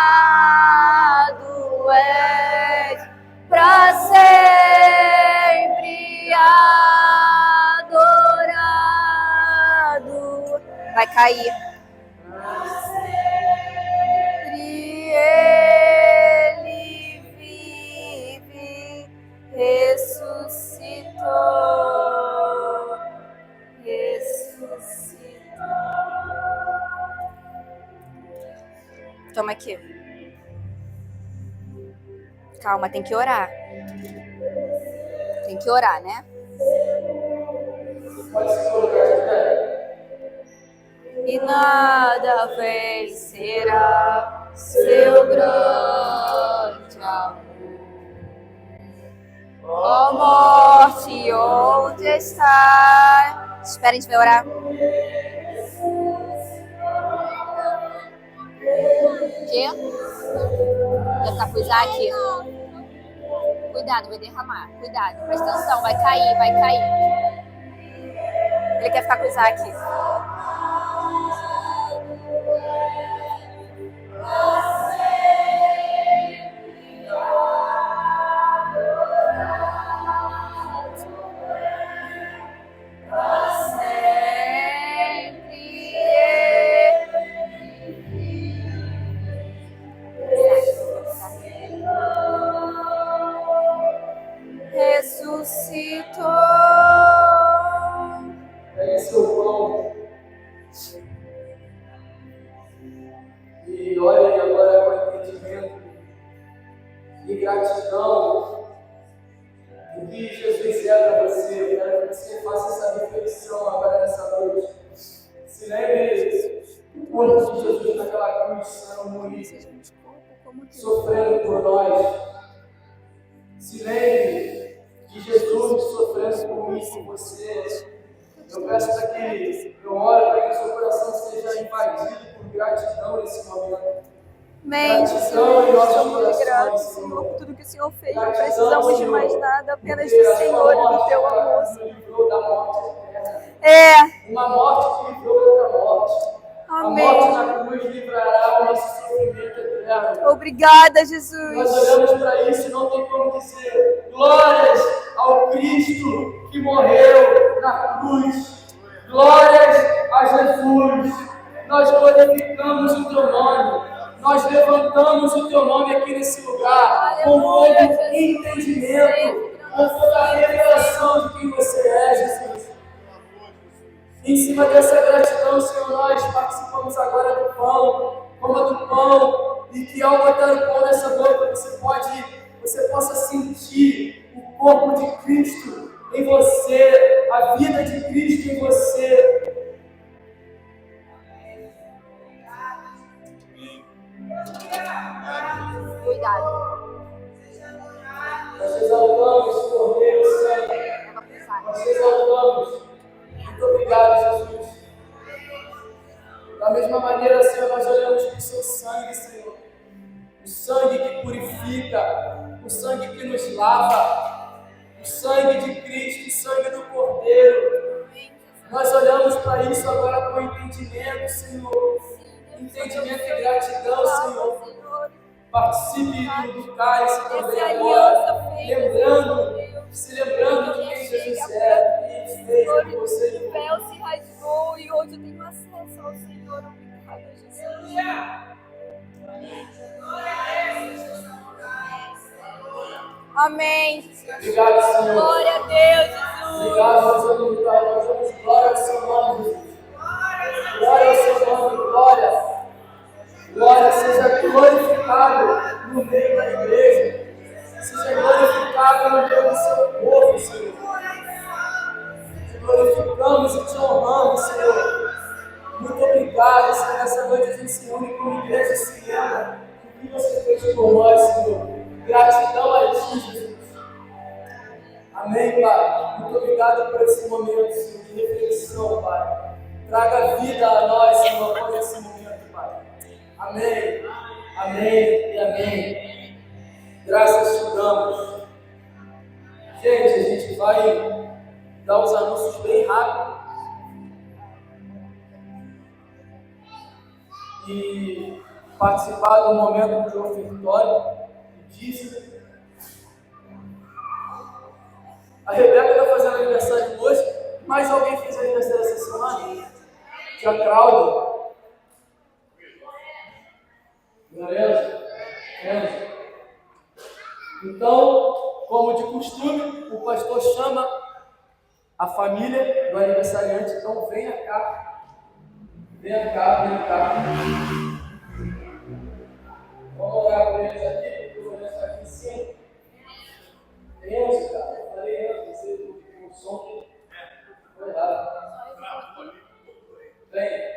exaltado és, para sempre adorado. Vai cair. Ele vive, ressuscitou. Toma aqui. Calma, tem que orar. Tem que orar, né? Pode se colocar de pé. E nada vencerá seu grande amor. Ó morte, onde está? Espera, a gente vai orar. O quê? Deve capuzar aqui. Cuidado, vai derramar. Cuidado, presta atenção, vai cair, vai cair. Ele quer ficar com o Isaac. Ressuscitou. Pegue seu pão e olhe o que Jesus é para você. Eu quero que você faça essa reflexão agora nessa noite. Se lembre do corpo de Jesus naquela cruz, Senhor, morir, sofrendo por nós. Se lembre de Jesus sofrendo por mim, por você. Eu peço para que, eu oro para que o seu coração seja invadido por gratidão nesse momento. Amém, Jesus. Estamos muito gratos, Senhor, por tudo que o Senhor fez. Não precisamos de mais nada, apenas do Senhor e do teu amor. Uma morte que livrou outra morte. Amém. A morte na cruz livrará o nosso sofrimento eterno. Obrigada, Jesus. Nós olhamos para isso e não tem como dizer glórias ao Cristo que morreu na cruz. Glórias a Jesus. Nós glorificamos o teu nome. Nós levantamos o teu nome aqui nesse lugar com todo entendimento, com toda a revelação de quem você é, Jesus. Em cima dessa gratidão, Senhor, nós participamos agora do pão, coma do pão, e que ao botar o pão nessa boca, você possa sentir o corpo de Cristo em você, a vida de Cristo em você. Cuidado. Nós exaltamos, Cordeiro Santo. Nós exaltamos. Muito obrigado, Jesus. Da mesma maneira, Senhor, nós olhamos para o seu sangue, Senhor. O sangue que purifica, o sangue que nos lava, o sangue de Cristo, o sangue do Cordeiro. Nós olhamos para isso agora com entendimento, Senhor. Entendimento e gratidão, Senhor. Participe do cálice também agora, se lembrando de quem Jesus é, de quem Ele fez por você. O véu se rasgou e hoje eu tenho acesso ao Senhor. Obrigada, Jesus. Amém. Obrigado, Senhor. Glória a Deus, Jesus. Obrigado, nós vamos glória ao seu nome, Jesus. Glória ao seu nome, glória. Glória, seja glorificado no meio da igreja. Seja glorificado no meio do seu povo, Senhor. Te glorificamos e te honramos, Senhor. Muito obrigado, Senhor. Nessa noite a gente se une como igreja e se lembra do que você fez por nós, Senhor. Gratidão a ti, Jesus. Amém, Pai. Muito obrigado por esse momento, Senhor, de reflexão, Pai. Traga vida a nós, Senhor, após esse momento, Pai. Amém, amém e amém. Graças te damos. Gente, a gente vai dar os anúncios bem rápido. E participar do momento de ofertório e dízimo. A Rebeca está fazendo aniversário hoje. Mais alguém fez aniversário essa semana? Tia Cláudia. Beleza? Então, como de costume, o pastor chama a família do aniversariante. Então, venha cá. Venha cá, venha cá. Vamos orar por eles aqui. Eu vou deixar aqui em cima. Enzo, cara. Eu falei Enzo, você tem um som que foi errado. Vem.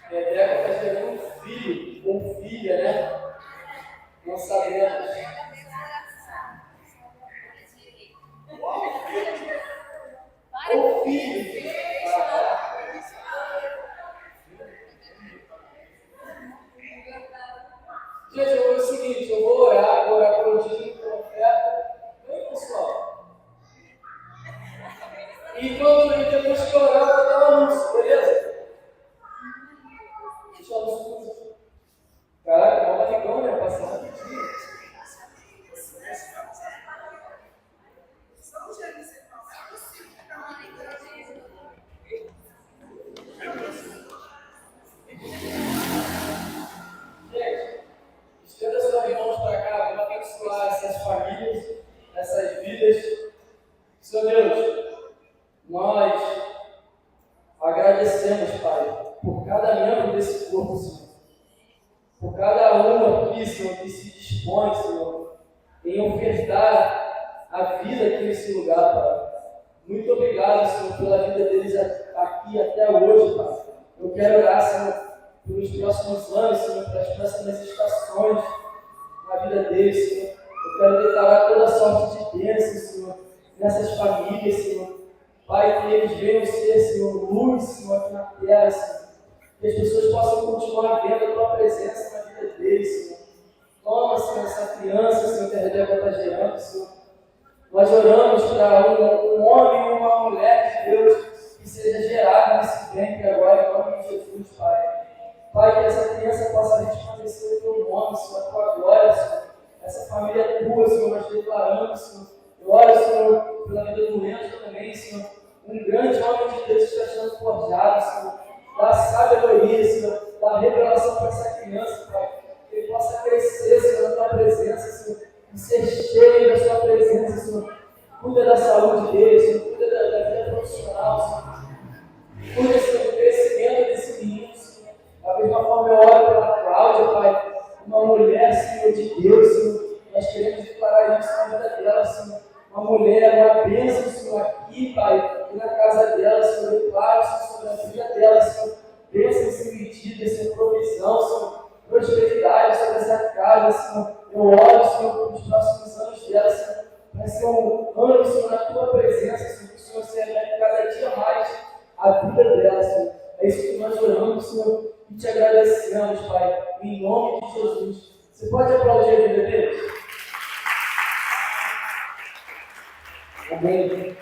Rebeca está gerando um filho ou filha, né? Não sabemos. Ou filho. Gente, eu vou fazer o seguinte, eu vou orar pelo dízimo do profeta. Vem, pessoal. E quando depois que orar, eu vou dar o anúncio, beleza? Deixa eu anúncio. Caraca, uma barrigão, né? Passando rapidinho. Gente, estenda suas mãos para cá, vamos abençoar essas famílias, essas vidas. Senhor Deus, nós agradecemos, Pai, por cada membro desse corpo, Senhor. Por cada um aqui, Senhor, que se dispõe, Senhor, em ofertar a vida aqui nesse lugar, Pai. Muito obrigado, Senhor, pela vida deles aqui até hoje, Pai. Eu quero orar, Senhor, pelos próximos anos, Senhor, pelas próximas estações na vida deles, Senhor. Eu quero declarar toda sorte de bênção, Senhor, nessas famílias, Senhor. Pai, que eles venham ser, Senhor, luz, Senhor, aqui na terra, Senhor. Que as pessoas possam continuar vendo a Tua presença na vida deles, Senhor. Toma, Senhor, essa criança, Senhor, que a Rebeca está gerando, Senhor. Nós oramos para um homem e uma mulher de Deus que seja gerado nesse ventre agora, em nome de Jesus, Pai. Pai, que essa criança possa resplandecer o Teu nome, Senhor, a Tua glória, Senhor. Essa família é Tua, Senhor, nós declaramos, Senhor. Eu oro, Senhor, pela vida do Leandro também, Senhor. Um grande homem de Deus que está sendo forjado, Senhor. Dá sabedoria, Senhor. Dá revelação para essa criança, Pai. Que ele possa crescer, Senhor, na Tua presença, Senhor. E ser cheio da Sua presença, Senhor. Cuida da saúde dele, Senhor. Cuida da vida profissional, Senhor. Cuida, Senhor, do crescimento desse menino, Senhor. Da mesma forma eu oro pela Cláudia, Pai. Uma mulher, Senhor, de Deus, Senhor. Nós queremos declarar isso na vida dela, Senhor. Uma mulher, uma bênção, Senhor, aqui, Pai. Aqui na casa dela, Senhor. Eu declaro, Senhor, sobre a vida dela, Senhor. Bênção sem medida, Senhor. Provisão, Senhor. Prosperidade sobre essa casa, Senhor. Eu oro, Senhor, pelos próximos anos dela, Senhor. Vai ser um ano, Senhor, na Tua presença, Senhor. Que o Senhor se eleve cada dia mais a vida dela, Senhor. É isso que nós oramos, Senhor, e te agradecemos, Pai, em nome de Jesus. Você pode aplaudir a vida dele? Amém.